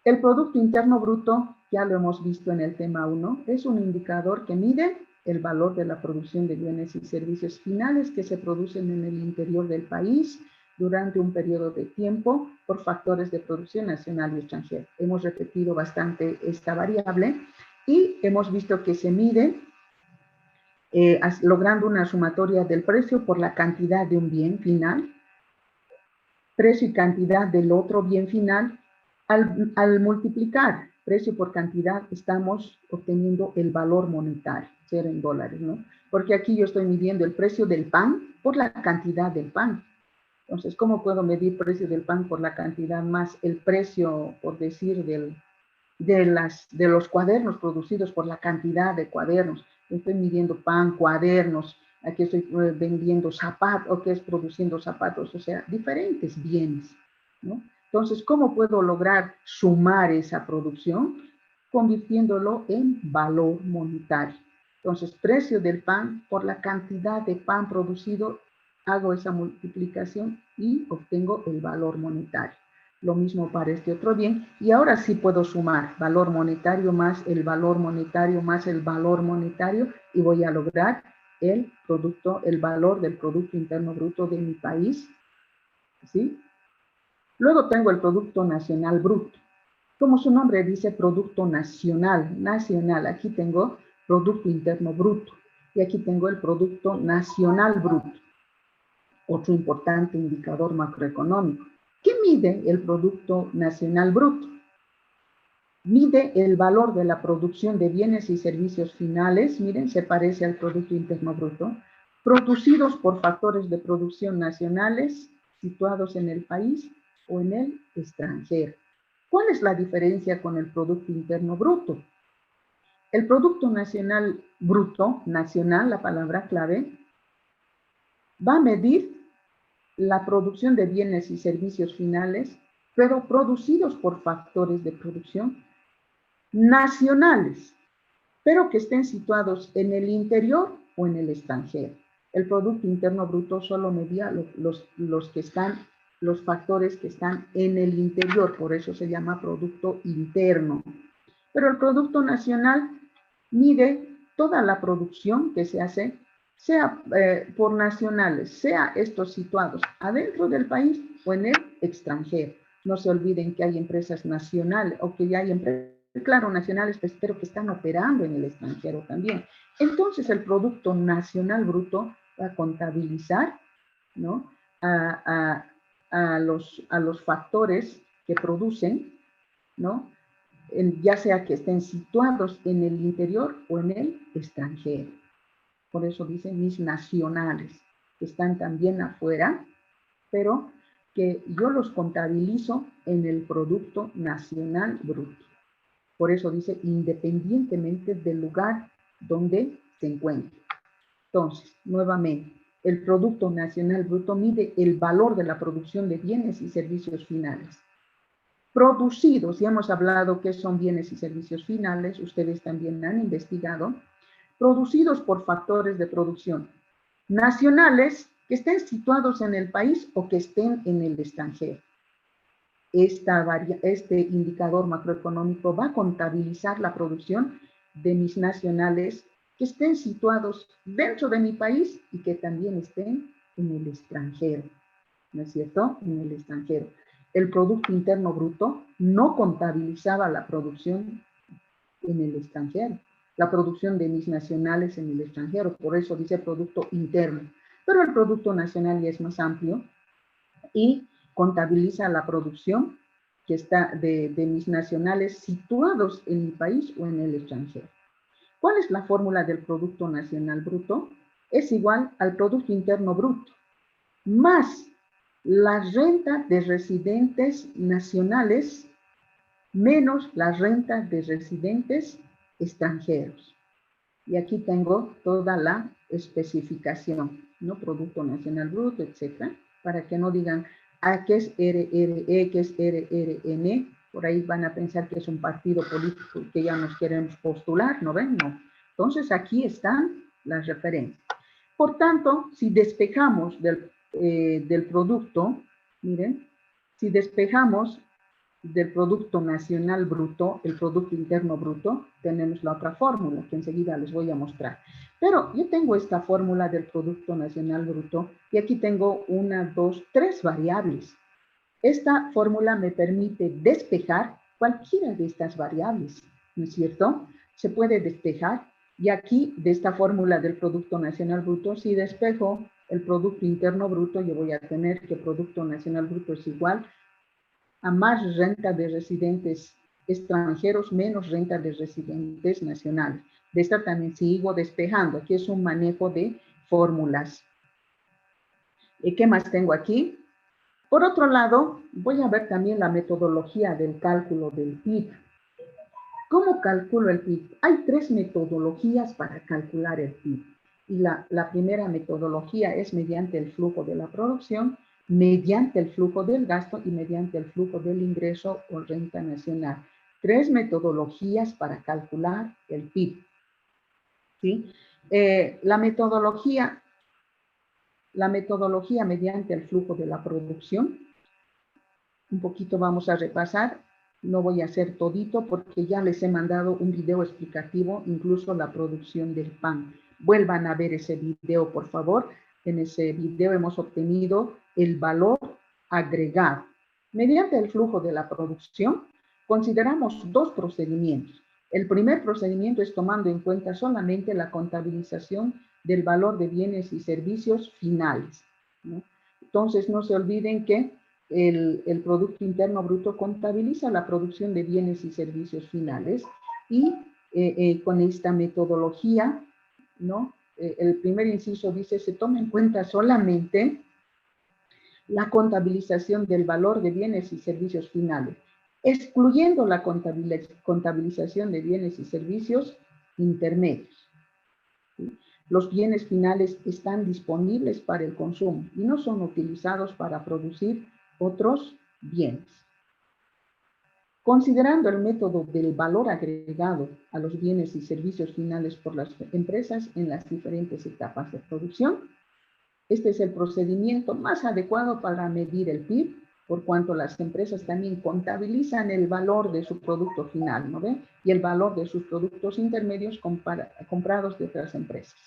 El Producto Interno Bruto, ya lo hemos visto en el tema 1, es un indicador que mide el valor de la producción de bienes y servicios finales que se producen en el interior del país durante un periodo de tiempo por factores de producción nacional y extranjera. Hemos repetido bastante esta variable y hemos visto que se mide logrando una sumatoria del precio por la cantidad de un bien final, precio y cantidad del otro bien final. Al multiplicar precio por cantidad, estamos obteniendo el valor monetario, ser en dólares, ¿no? Porque aquí yo estoy midiendo el precio del pan por la cantidad del pan. Entonces, ¿cómo puedo medir precio del pan por la cantidad más el precio, por decir, de los cuadernos producidos por la cantidad de cuadernos? Estoy midiendo pan, cuadernos, aquí estoy vendiendo zapatos, o que es produciendo zapatos, o sea, diferentes bienes, ¿no? Entonces, ¿cómo puedo lograr sumar esa producción? Convirtiéndolo en valor monetario. Entonces, precio del pan por la cantidad de pan producido, hago esa multiplicación y obtengo el valor monetario. Lo mismo para este otro bien. Y ahora sí puedo sumar valor monetario más el valor monetario más el valor monetario y voy a lograr el producto, el valor del Producto Interno Bruto de mi país, ¿sí? Luego tengo el Producto Nacional Bruto. Como su nombre dice, Producto Nacional, nacional. Aquí tengo Producto Interno Bruto y aquí tengo el Producto Nacional Bruto. otro importante indicador macroeconómico. ¿Qué mide el Producto Nacional Bruto? Mide el valor de la producción de bienes y servicios finales, miren, se parece al Producto Interno Bruto, producidos por factores de producción nacionales situados en el país o en el extranjero. ¿Cuál es la diferencia con el Producto Interno Bruto? El Producto Nacional Bruto, nacional, la palabra clave, va a medir la producción de bienes y servicios finales, pero producidos por factores de producción nacionales, pero que estén situados en el interior o en el extranjero. El Producto Interno Bruto solo medía los factores que están en el interior, por eso se llama Producto Interno. Pero el Producto Nacional mide toda la producción que se hace, sea por nacionales, sea estos situados adentro del país o en el extranjero. No se olviden que hay empresas nacionales o que ya hay empresas, claro, nacionales, pero que están operando en el extranjero también. Entonces, el Producto Nacional Bruto va a contabilizar, ¿no?, a los factores que producen, ¿no?, ya sea que estén situados en el interior o en el extranjero. Por eso dicen mis nacionales, que están también afuera, pero que yo los contabilizo en el Producto Nacional Bruto. Por eso dice independientemente del lugar donde se encuentre. Entonces, nuevamente, el Producto Nacional Bruto mide el valor de la producción de bienes y servicios finales. Producidos, ya hemos hablado qué son bienes y servicios finales, ustedes también han investigado, producidos por factores de producción nacionales que estén situados en el país o que estén en el extranjero. Este indicador macroeconómico va a contabilizar la producción de mis nacionales que estén situados dentro de mi país y que también estén en el extranjero, ¿no es cierto? En el extranjero. El Producto Interno Bruto no contabilizaba la producción en el extranjero, la producción de mis nacionales en el extranjero, por eso dice Producto Interno. Pero el Producto Nacional ya es más amplio y contabiliza la producción que está de mis nacionales situados en mi país o en el extranjero. ¿Cuál es la fórmula del Producto Nacional Bruto? Es igual al Producto Interno Bruto, más la renta de residentes nacionales, menos la renta de residentes extranjeros. Y aquí tengo toda la especificación, ¿no? Producto Nacional Bruto, etcétera, para que no digan, ¿qué es RRE, qué es RRN? Por ahí van a pensar que es un partido político que ya nos queremos postular, ¿no ven? No. Entonces, aquí están las referencias. Por tanto, si despejamos del producto, miren, si despejamos del Producto Nacional Bruto, el Producto Interno Bruto, tenemos la otra fórmula que enseguida les voy a mostrar. Pero yo tengo esta fórmula del Producto Nacional Bruto y aquí tengo 1, 2, 3 variables. Esta fórmula me permite despejar cualquiera de estas variables, ¿no es cierto? Se puede despejar y aquí de esta fórmula del Producto Nacional Bruto, si despejo el Producto Interno Bruto, yo voy a tener que Producto Nacional Bruto es igual a más renta de residentes extranjeros menos renta de residentes nacionales. De esta también sigo despejando. Aquí es un manejo de fórmulas. ¿Y qué más tengo aquí? Por otro lado, voy a ver también la metodología del cálculo del PIB. ¿Cómo calculo el PIB? Hay 3 metodologías para calcular el PIB. Y la primera metodología es mediante el flujo de la producción, mediante el flujo del gasto y mediante el flujo del ingreso o renta nacional. 3 metodologías para calcular el PIB. ¿Sí? La metodología mediante el flujo de la producción, un poquito vamos a repasar, no voy a hacer todito porque ya les he mandado un video explicativo, incluso la producción del pan. Vuelvan a ver ese video, por favor. En ese video hemos obtenido el valor agregado. Mediante el flujo de la producción, consideramos 2 procedimientos. El primer procedimiento es tomando en cuenta solamente la contabilización del valor de bienes y servicios finales, ¿no? Entonces, no se olviden que el Producto Interno Bruto contabiliza la producción de bienes y servicios finales y con esta metodología, ¿no? El primer inciso dice, se toma en cuenta solamente la contabilización del valor de bienes y servicios finales, excluyendo la contabilización de bienes y servicios intermedios. ¿Sí? Los bienes finales están disponibles para el consumo y no son utilizados para producir otros bienes. Considerando el método del valor agregado a los bienes y servicios finales por las empresas en las diferentes etapas de producción, este es el procedimiento más adecuado para medir el PIB, por cuanto las empresas también contabilizan el valor de su producto final, ¿no ve? Y el valor de sus productos intermedios comprados de otras empresas.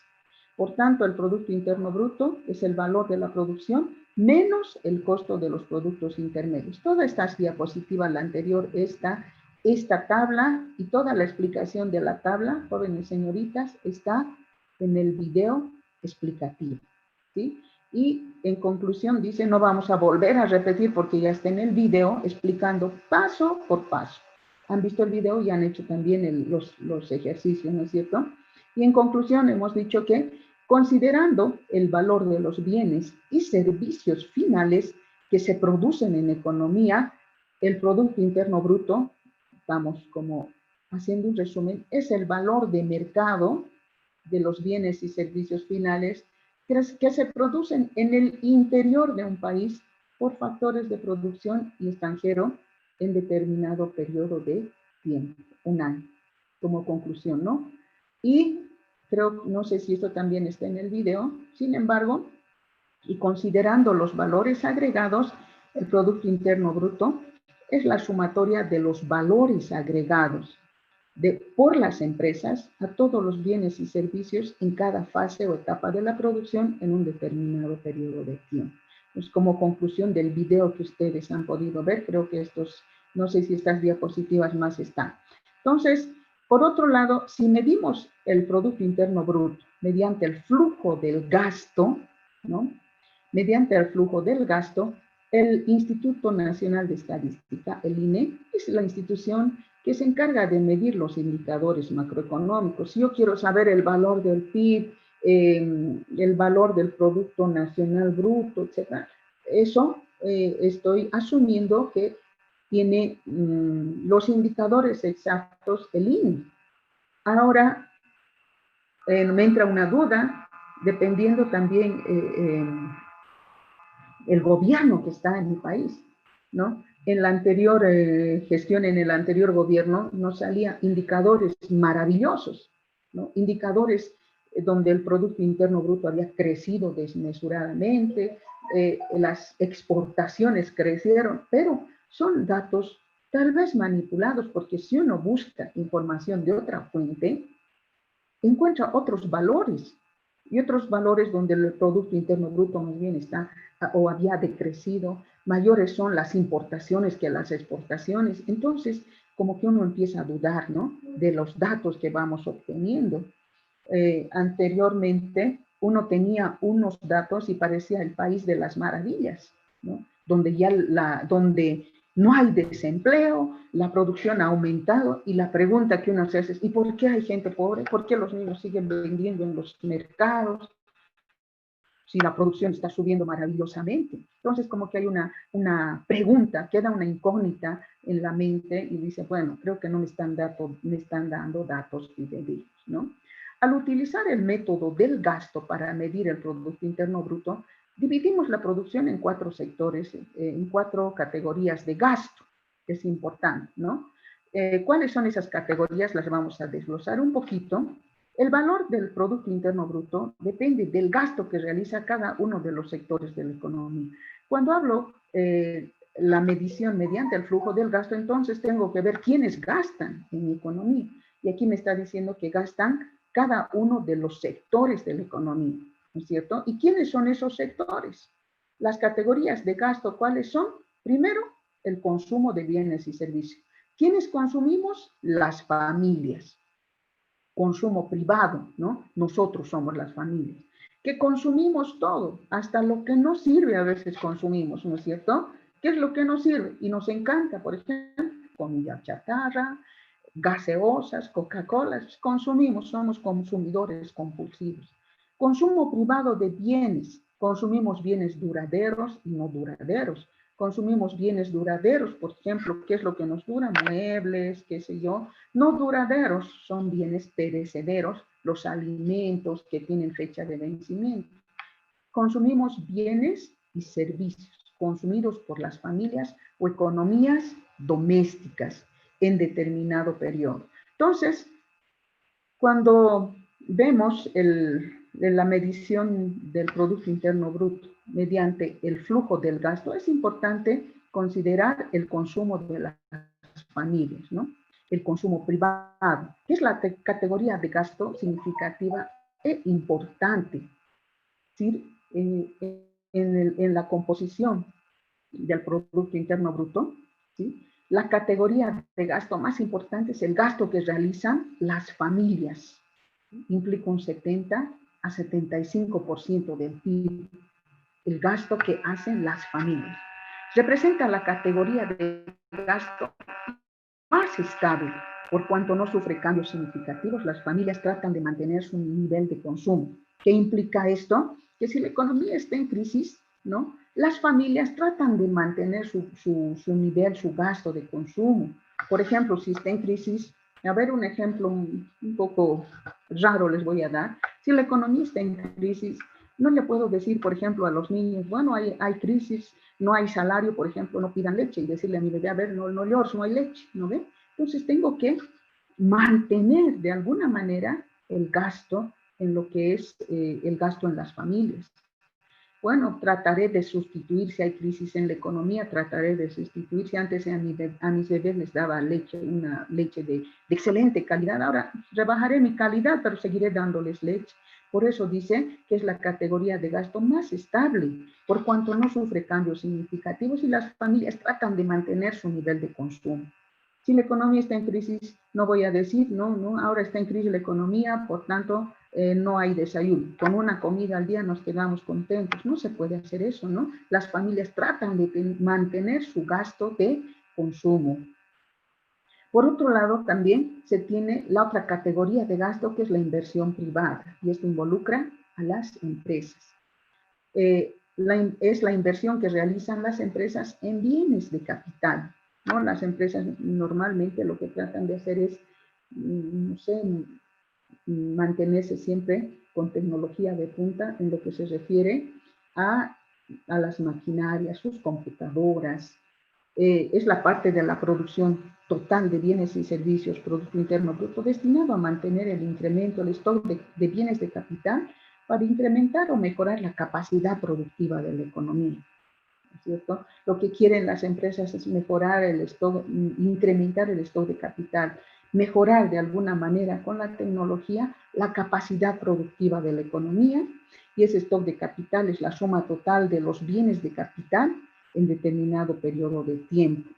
Por tanto, el Producto Interno Bruto es el valor de la producción menos el costo de los productos intermedios. Toda esta diapositiva, la anterior, esta tabla y toda la explicación de la tabla, jóvenes señoritas, está en el video explicativo. ¿Sí? Y en conclusión dice, no vamos a volver a repetir porque ya está en el video explicando paso por paso. Han visto el video y han hecho también los ejercicios, ¿no es cierto? Y en conclusión hemos dicho que considerando el valor de los bienes y servicios finales que se producen en economía, el Producto Interno Bruto, vamos como haciendo un resumen, es el valor de mercado de los bienes y servicios finales que se producen en el interior de un país por factores de producción y extranjero en determinado periodo de tiempo, un año, como conclusión, ¿no? Y creo, no sé si esto también está en el video, sin embargo, y considerando los valores agregados, el Producto Interno Bruto es la sumatoria de los valores agregados por las empresas a todos los bienes y servicios en cada fase o etapa de la producción en un determinado periodo de tiempo. Pues como conclusión del video que ustedes han podido ver, creo que no sé si estas diapositivas más están. Entonces, por otro lado, si medimos el Producto Interno Bruto mediante el flujo del gasto, ¿no? Mediante el flujo del gasto, el Instituto Nacional de Estadística, el INE, es la institución que se encarga de medir los indicadores macroeconómicos. Si yo quiero saber el valor del PIB, el valor del Producto Nacional Bruto, etc., eso estoy asumiendo que tiene los indicadores exactos el INE. Ahora, me entra una duda, dependiendo también el gobierno que está en mi país, ¿no? En la anterior gestión, en el anterior gobierno, nos salían indicadores maravillosos, ¿no? Indicadores donde el Producto Interno Bruto había crecido desmesuradamente, las exportaciones crecieron, pero son datos tal vez manipulados, porque si uno busca información de otra fuente, encuentra otros valores, y otros valores donde el Producto Interno Bruto más bien está o había decrecido, mayores son las importaciones que las exportaciones. Entonces, como que uno empieza a dudar, ¿no?, de los datos que vamos obteniendo. Anteriormente, uno tenía unos datos y parecía el país de las maravillas, ¿no?, donde no hay desempleo, la producción ha aumentado y la pregunta que uno se hace es, ¿y por qué hay gente pobre? ¿Por qué los niños siguen vendiendo en los mercados si la producción está subiendo maravillosamente? Entonces, como que hay una pregunta, queda una incógnita en la mente y dice, bueno, creo que no me están dando datos fidedignos, ¿no? Al utilizar el método del gasto para medir el Producto Interno Bruto, dividimos la producción en 4 sectores, en 4 categorías de gasto. Es importante, ¿no? ¿Cuáles son esas categorías? Las vamos a desglosar un poquito. El valor del Producto Interno Bruto depende del gasto que realiza cada uno de los sectores de la economía. Cuando hablo la medición mediante el flujo del gasto, entonces tengo que ver quiénes gastan en mi economía. Y aquí me está diciendo que gastan cada uno de los sectores de la economía, ¿no es cierto? ¿Y quiénes son esos sectores? Las categorías de gasto, ¿cuáles son? Primero, el consumo de bienes y servicios. ¿Quiénes consumimos? Las familias. consumo privado, ¿no? Nosotros somos las familias, que consumimos todo, hasta lo que no sirve a veces consumimos, ¿no es cierto? ¿Qué es lo que nos sirve? Y nos encanta, por ejemplo, comida chatarra, gaseosas, Coca-Cola, consumimos, somos consumidores compulsivos. Consumo privado de bienes, consumimos bienes duraderos y no duraderos. Consumimos bienes duraderos, por ejemplo, ¿qué es lo que nos dura? Muebles, qué sé yo. No duraderos son bienes perecederos, los alimentos que tienen fecha de vencimiento. Consumimos bienes y servicios consumidos por las familias o economías domésticas en determinado periodo. Entonces, cuando vemos la medición del Producto Interno Bruto mediante el flujo del gasto, es importante considerar el consumo de las familias, ¿no? El consumo privado, que es la categoría de gasto significativa e importante. Es decir, en la composición del Producto Interno Bruto, ¿sí? La categoría de gasto más importante es el gasto que realizan las familias. Implica un 70 a 75% del PIB, el gasto que hacen las familias. Representa la categoría de gasto más estable, por cuanto no sufre cambios significativos. Las familias tratan de mantener su nivel de consumo. ¿Qué implica esto? Que si la economía está en crisis, ¿no? Las familias tratan de mantener su nivel, su gasto de consumo. Por ejemplo, si está en crisis, a ver un ejemplo un poco raro les voy a dar. Si la economía está en crisis, no le puedo decir, por ejemplo, a los niños, bueno, hay crisis, no hay salario, por ejemplo, no pidan leche, y decirle a mi bebé, a ver, no llores, no hay leche, ¿no ve? Entonces tengo que mantener de alguna manera el gasto en lo que es el gasto en las familias. Bueno, trataré de sustituir, si hay crisis en la economía, trataré de sustituir, si antes a mis bebés les daba leche, una leche de excelente calidad, ahora rebajaré mi calidad, pero seguiré dándoles leche. Por eso dice que es la categoría de gasto más estable, por cuanto no sufre cambios significativos y las familias tratan de mantener su nivel de consumo. Si la economía está en crisis, no voy a decir, no, ahora está en crisis la economía, por tanto, no hay desayuno. Con una comida al día nos quedamos contentos. No se puede hacer eso, ¿no? Las familias tratan de mantener su gasto de consumo. Por otro lado, también se tiene la otra categoría de gasto, que es la inversión privada, y esto involucra a las empresas. Es la inversión que realizan las empresas en bienes de capital, ¿no? Las empresas normalmente lo que tratan de hacer es, no sé, mantenerse siempre con tecnología de punta en lo que se refiere a las maquinarias, sus computadoras. Es la parte de la producción total de bienes y servicios, Producto Interno Bruto, destinado a mantener el incremento, el stock de bienes de capital para incrementar o mejorar la capacidad productiva de la economía, ¿cierto? Lo que quieren las empresas es mejorar el stock, incrementar el stock de capital, mejorar de alguna manera con la tecnología la capacidad productiva de la economía, y ese stock de capital es la suma total de los bienes de capital en determinado periodo de tiempo.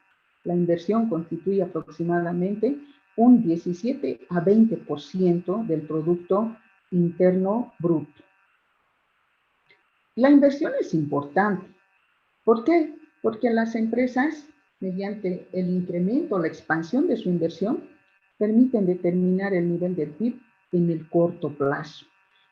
La inversión constituye aproximadamente un 17 a 20% del Producto Interno Bruto. La inversión es importante. ¿Por qué? Porque las empresas, mediante el incremento o la expansión de su inversión, permiten determinar el nivel del PIB en el corto plazo.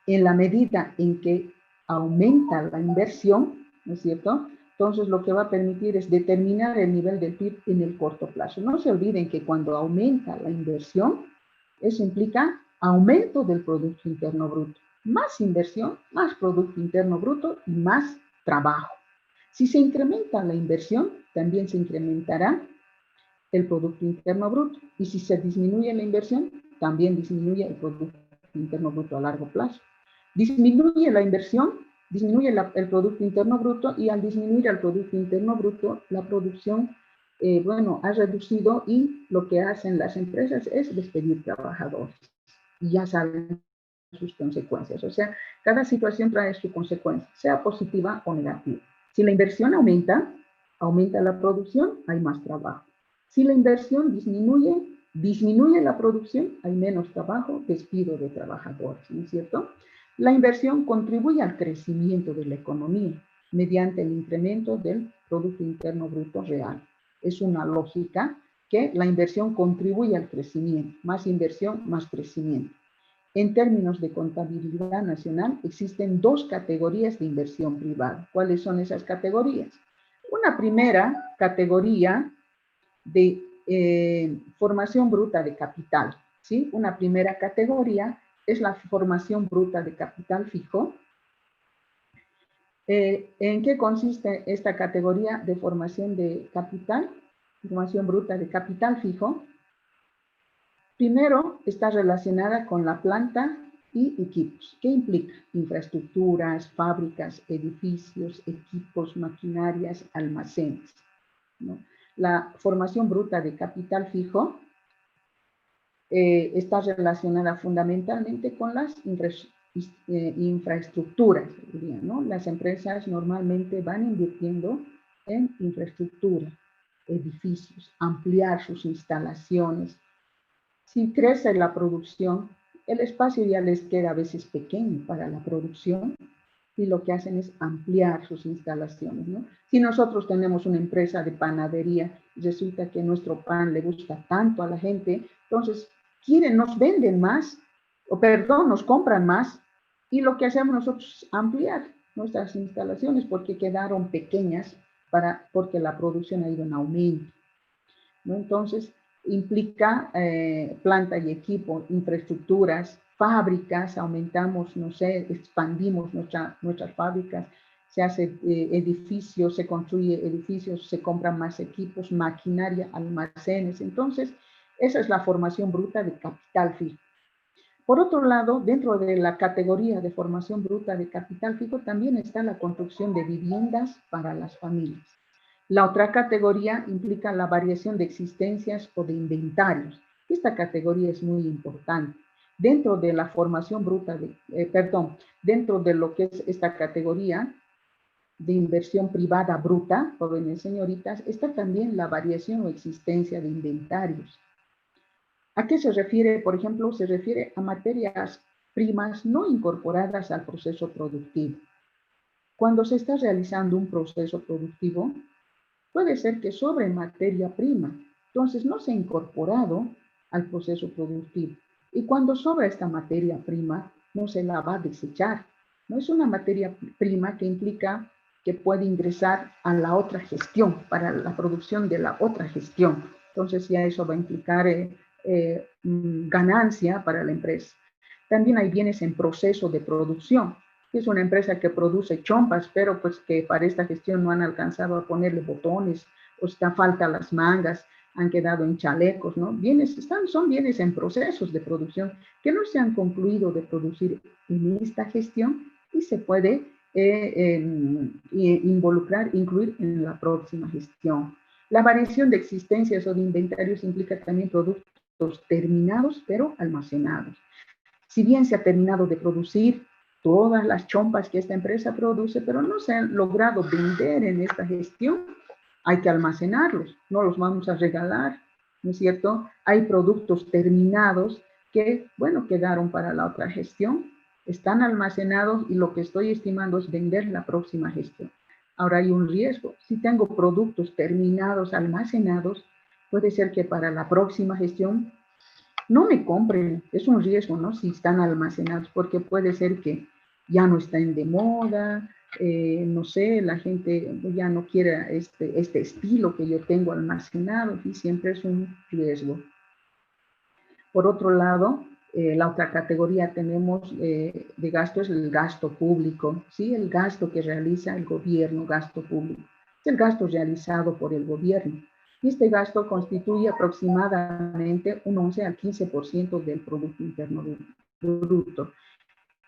En la medida en que aumenta la inversión, ¿no es cierto? Entonces lo que va a permitir es determinar el nivel del PIB en el corto plazo. No se olviden que cuando aumenta la inversión, eso implica aumento del Producto Interno Bruto. Más inversión, más Producto Interno Bruto y más trabajo. Si se incrementa la inversión, también se incrementará el Producto Interno Bruto. Y si se disminuye la inversión, también disminuye el Producto Interno Bruto a largo plazo. Disminuye la inversión, disminuye el Producto Interno Bruto, y al disminuir el Producto Interno Bruto, la producción, ha reducido, y lo que hacen las empresas es despedir trabajadores. Y ya saben sus consecuencias. O sea, cada situación trae su consecuencia, sea positiva o negativa. Si la inversión aumenta la producción, hay más trabajo. Si la inversión disminuye Disminuye la producción, hay menos trabajo, despido de trabajadores, ¿no es cierto? La inversión contribuye al crecimiento de la economía mediante el incremento del Producto Interno Bruto real. Es una lógica que la inversión contribuye al crecimiento. Más inversión, más crecimiento. En términos de contabilidad nacional, existen dos categorías de inversión privada. ¿Cuáles son esas categorías? Una primera categoría de formación bruta de capital, ¿sí? Una primera categoría es la formación bruta de capital fijo. ¿En qué consiste esta categoría de formación de capital? Formación bruta de capital fijo. Primero, está relacionada con la planta y equipos. ¿Qué implica? Infraestructuras, fábricas, edificios, equipos, maquinarias, almacenes, ¿no? La formación bruta de capital fijo está relacionada fundamentalmente con las infraestructuras, ¿no? Las empresas normalmente van invirtiendo en infraestructura, edificios, ampliar sus instalaciones. Si crece la producción, el espacio ya les queda a veces pequeño para la producción y lo que hacen es ampliar sus instalaciones, ¿no? Si nosotros tenemos una empresa de panadería y resulta que nuestro pan le gusta tanto a la gente, entonces nos venden más, o perdón, nos compran más, y lo que hacemos nosotros es ampliar nuestras instalaciones porque quedaron pequeñas porque la producción ha ido en aumento, ¿no? Entonces, implica planta y equipo, infraestructuras, fábricas, aumentamos, no sé, expandimos nuestras fábricas, se hace edificios, se construye edificios, se compran más equipos, maquinaria, almacenes. Entonces, esa es la formación bruta de capital fijo. Por otro lado, dentro de la categoría de formación bruta de capital fijo, también está la construcción de viviendas para las familias. La otra categoría implica la variación de existencias o de inventarios. Esta categoría es muy importante. Dentro de la formación bruta, dentro de lo que es esta categoría de inversión privada bruta, jóvenes señoritas, está también la variación o existencia de inventarios. ¿A qué se refiere? Por ejemplo, se refiere a materias primas no incorporadas al proceso productivo. Cuando se está realizando un proceso productivo, puede ser que sobre materia prima, entonces no se ha incorporado al proceso productivo. Y cuando sobra esta materia prima, no se la va a desechar. No es una materia prima que implica que puede ingresar a la otra gestión, para la producción de la otra gestión. Entonces ya eso va a implicar ganancia para la empresa. También hay bienes en proceso de producción. Es una empresa que produce chompas, pero pues que para esta gestión no han alcanzado a ponerle botones, o está falta las mangas, han quedado en chalecos, ¿no? Son bienes en procesos de producción que no se han concluido de producir en esta gestión y se puede incluir en la próxima gestión. La variación de existencias o de inventarios implica también productos terminados, pero almacenados. Si bien se ha terminado de producir todas las chompas que esta empresa produce, pero no se han logrado vender en esta gestión, hay que almacenarlos, no los vamos a regalar, ¿no es cierto? Hay productos terminados que, bueno, quedaron para la otra gestión, están almacenados y lo que estoy estimando es vender la próxima gestión. Ahora hay un riesgo. Si tengo productos terminados, almacenados, puede ser que para la próxima gestión no me compren. Es un riesgo, ¿no? Si están almacenados, porque puede ser que ya no estén de moda, no sé, la gente ya no quiere este estilo que yo tengo almacenado y siempre es un riesgo. Por otro lado, la otra categoría tenemos de gasto es el gasto público, ¿sí? El gasto que realiza el gobierno, gasto público. Es el gasto realizado por el gobierno. Y este gasto constituye aproximadamente un 11 al 15% del Producto Interno Bruto.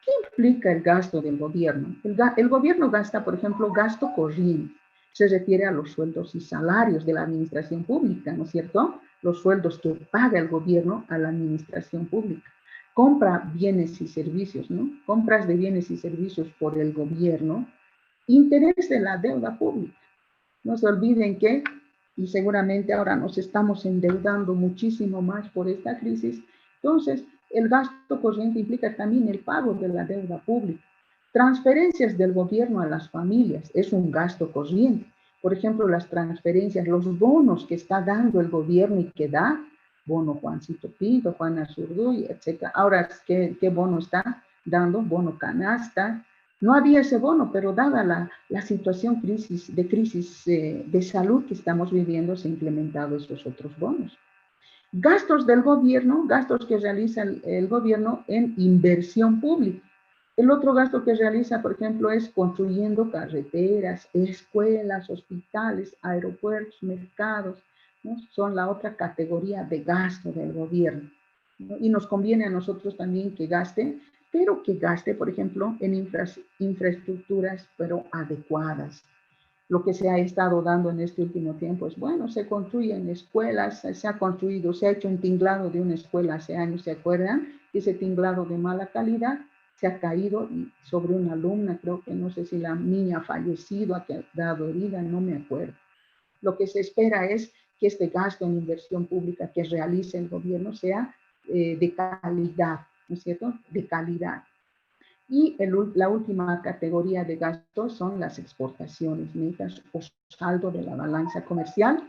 ¿Qué implica el gasto del gobierno? El gobierno gasta, por ejemplo, gasto corriente. Se refiere a los sueldos y salarios de la administración pública, ¿no es cierto? Los sueldos que paga el gobierno a la administración pública. Compra bienes y servicios, ¿no? Compras de bienes y servicios por el gobierno. Interés de la deuda pública. No se olviden que y seguramente ahora nos estamos endeudando muchísimo más por esta crisis. Entonces, el gasto corriente implica también el pago de la deuda pública. Transferencias del gobierno a las familias es un gasto corriente. Por ejemplo, las transferencias, los bonos que está dando el gobierno y que da, bono Juancito Pinto, Juana Zurduy, etc. Ahora, ¿qué bono está dando? Bono canasta. No había ese bono, pero dada la situación de crisis de salud que estamos viviendo, se han implementado esos otros bonos. Gastos del gobierno, gastos que realiza el gobierno en inversión pública. El otro gasto que realiza, por ejemplo, es construyendo carreteras, escuelas, hospitales, aeropuertos, mercados, ¿no? Son la otra categoría de gasto del gobierno, ¿no? Y nos conviene a nosotros también que gaste, pero que gaste, por ejemplo, en infraestructuras, pero adecuadas. Lo que se ha estado dando en este último tiempo es, bueno, se construyen escuelas, se ha hecho un tinglado de una escuela hace años, ¿se acuerdan? Ese tinglado de mala calidad se ha caído sobre una alumna, creo que no sé si la niña ha fallecido, ha quedado herida, no me acuerdo. Lo que se espera es que este gasto en inversión pública que realice el gobierno sea de calidad, ¿no es cierto? De calidad. Y la última categoría de gastos son las exportaciones netas o saldo de la balanza comercial,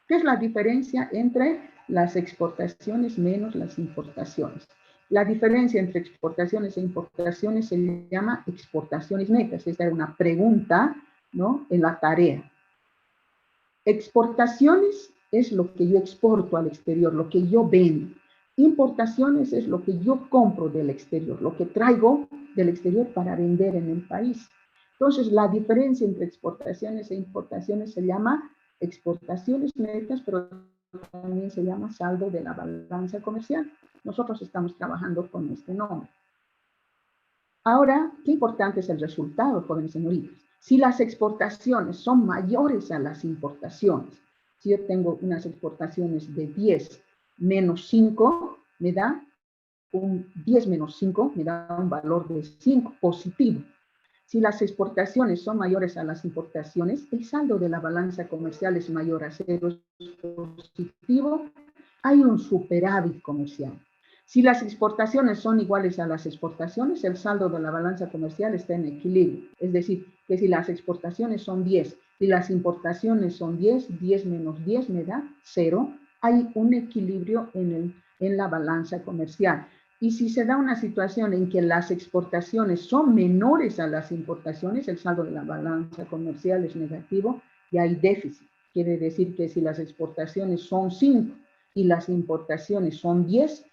que es la diferencia entre las exportaciones menos las importaciones. La diferencia entre exportaciones e importaciones se llama exportaciones netas. Esta era una pregunta, ¿no?, en la tarea. Exportaciones es lo que yo exporto al exterior, lo que yo vendo. Importaciones es lo que yo compro del exterior, lo que traigo del exterior para vender en el país. Entonces, la diferencia entre exportaciones e importaciones se llama exportaciones netas, pero también se llama saldo de la balanza comercial. Nosotros estamos trabajando con este nombre. Ahora, qué importante es el resultado, jóvenes señoritas. Si las exportaciones son mayores a las importaciones, si yo tengo unas exportaciones de 10 menos 5, me da un 10 menos 5, me da un valor de 5 positivo. Si las exportaciones son mayores a las importaciones, el saldo de la balanza comercial es mayor a 0, es positivo, hay un superávit comercial. Si las exportaciones son iguales a las exportaciones, el saldo de la balanza comercial está en equilibrio. Es decir, que si las exportaciones son 10 y las importaciones son 10, 10 menos 10 me da 0. Hay un equilibrio en la balanza comercial. Y si se da una situación en que las exportaciones son menores a las importaciones, el saldo de la balanza comercial es negativo y hay déficit. Quiere decir que si las exportaciones son 5 y las importaciones son 10,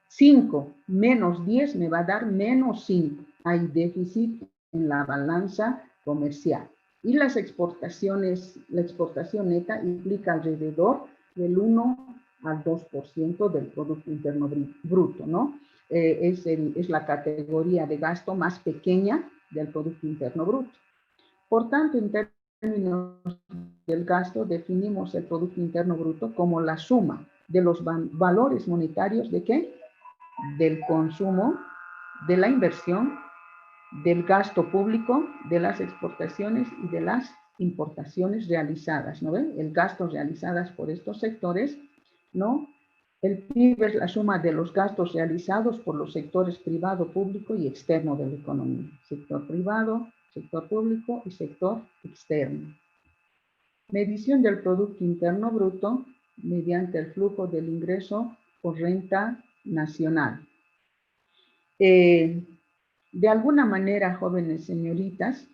5 menos 10 me va a dar menos 5. Hay déficit en la balanza comercial. Y las exportaciones, la exportación neta implica alrededor del 1 al 2% del Producto Interno Bruto, ¿no? Es la categoría de gasto más pequeña del Producto Interno Bruto. Por tanto, en términos del gasto, definimos el Producto Interno Bruto como la suma de los valores monetarios ¿de qué? Del consumo, de la inversión, del gasto público, de las exportaciones y de las importaciones realizadas, ¿no ven? El gasto realizadas por estos sectores, ¿no? El PIB es la suma de los gastos realizados por los sectores privado, público y externo de la economía. Sector privado, sector público y sector externo. Medición del Producto Interno Bruto mediante el flujo del ingreso por renta nacional. De alguna manera, jóvenes señoritas,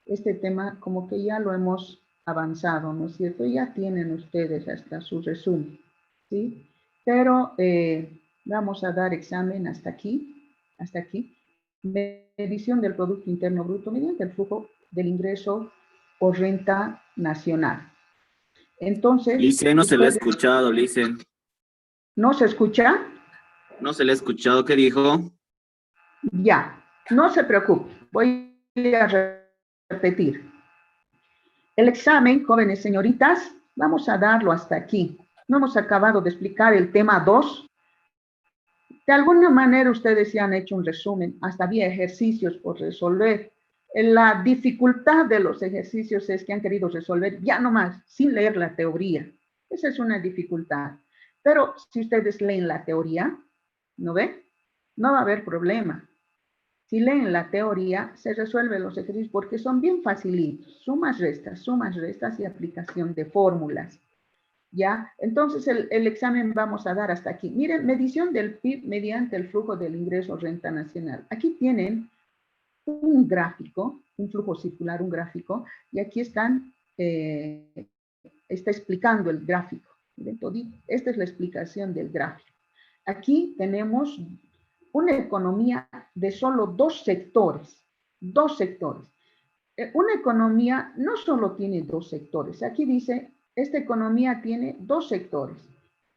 este tema como que ya lo hemos avanzado, ¿no es cierto? Ya tienen ustedes hasta su resumen, ¿sí? Pero vamos a dar examen hasta aquí. Medición del Producto Interno Bruto mediante el flujo del ingreso por renta nacional. Entonces... Lice, no se le ha escuchado, Lice. ¿No se escucha? No se le ha escuchado, ¿qué dijo? Ya, no se preocupe, voy a repetir. El examen, jóvenes señoritas, vamos a darlo hasta aquí. No hemos acabado de explicar el tema 2. De alguna manera ustedes ya han hecho un resumen, hasta había ejercicios por resolver. La dificultad de los ejercicios es que han querido resolver ya nomás, sin leer la teoría. Esa es una dificultad. Pero si ustedes leen la teoría, ¿no ve? No va a haber problema. Si leen la teoría, se resuelven los ejercicios porque son bien facilitos. Sumas, restas y aplicación de fórmulas. ¿Ya? Entonces, el examen vamos a dar hasta aquí. Miren, medición del PIB mediante el flujo del ingreso renta nacional. Aquí tienen un gráfico, un flujo circular, un gráfico, y aquí está explicando el gráfico. Esta es la explicación del gráfico. Aquí tenemos una economía de solo dos sectores. Una economía no solo tiene dos sectores. Aquí dice, esta economía tiene dos sectores.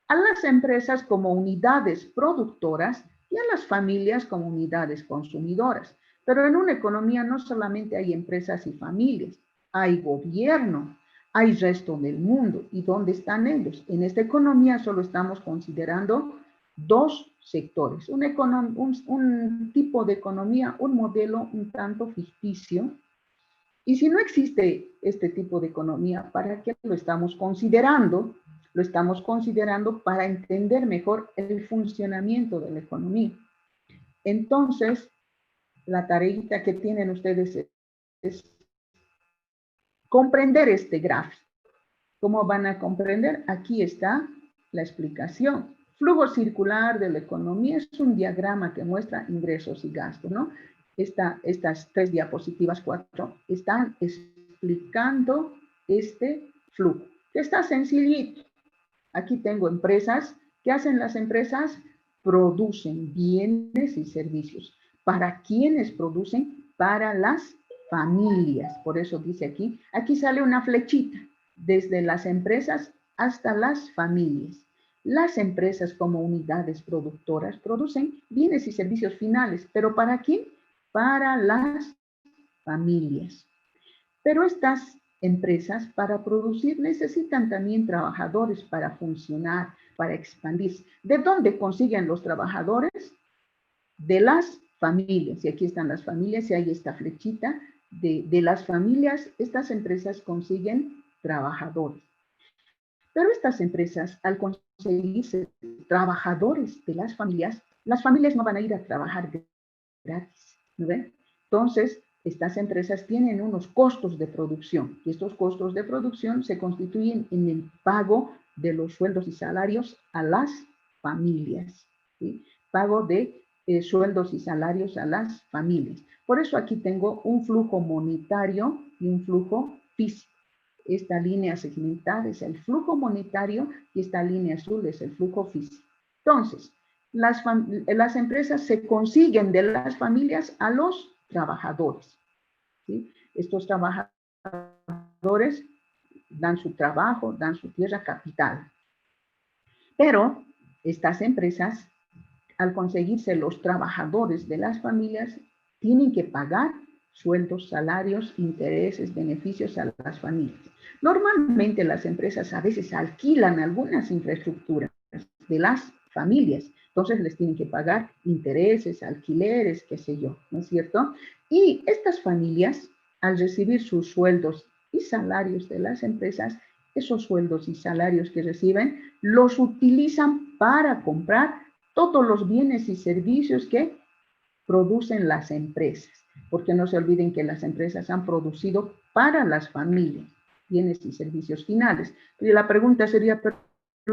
A las empresas como unidades productoras y a las familias como unidades consumidoras. Pero en una economía no solamente hay empresas y familias, hay gobierno, hay resto del mundo. ¿Y dónde están ellos? En esta economía solo estamos considerando dos sectores. Un tipo de economía, un modelo un tanto ficticio. Y si no existe este tipo de economía, ¿para qué lo estamos considerando? Lo estamos considerando para entender mejor el funcionamiento de la economía. Entonces, la tareita que tienen ustedes es comprender este gráfico. ¿Cómo van a comprender? Aquí está la explicación. Flujo circular de la economía es un diagrama que muestra ingresos y gastos, ¿no? Estas 3 diapositivas, 4, están explicando este flujo, que está sencillito. Aquí tengo empresas. ¿Qué hacen las empresas? Producen bienes y servicios. ¿Para quiénes producen? Para las familias. Por eso dice aquí sale una flechita, desde las empresas hasta las familias. Las empresas como unidades productoras producen bienes y servicios finales, ¿pero para quién? Para las familias. Pero estas empresas para producir necesitan también trabajadores para funcionar, para expandirse. ¿De dónde consiguen los trabajadores? De las familias. Y aquí están las familias y ahí está flechita. De las familias, estas empresas consiguen trabajadores. Pero estas empresas, al conseguirse trabajadores de las familias no van a ir a trabajar gratis, ¿no ven? Entonces, estas empresas tienen unos costos de producción y estos costos de producción se constituyen en el pago de los sueldos y salarios a las familias, ¿sí? Pago de sueldos y salarios a las familias. Por eso aquí tengo un flujo monetario y un flujo físico. Esta línea segmentada es el flujo monetario y esta línea azul es el flujo físico. Entonces, las empresas se consiguen de las familias a los trabajadores, ¿sí? Estos trabajadores dan su trabajo, dan su tierra, capital. Pero estas empresas, al conseguirse los trabajadores de las familias, tienen que pagar sueldos, salarios, intereses, beneficios a las familias. Normalmente las empresas a veces alquilan algunas infraestructuras de las familias, entonces les tienen que pagar intereses, alquileres, qué sé yo, ¿no es cierto? Y estas familias, al recibir sus sueldos y salarios de las empresas, esos sueldos y salarios que reciben, los utilizan para comprar todos los bienes y servicios que producen las empresas, porque no se olviden que las empresas han producido para las familias bienes y servicios finales. Y la pregunta sería, pero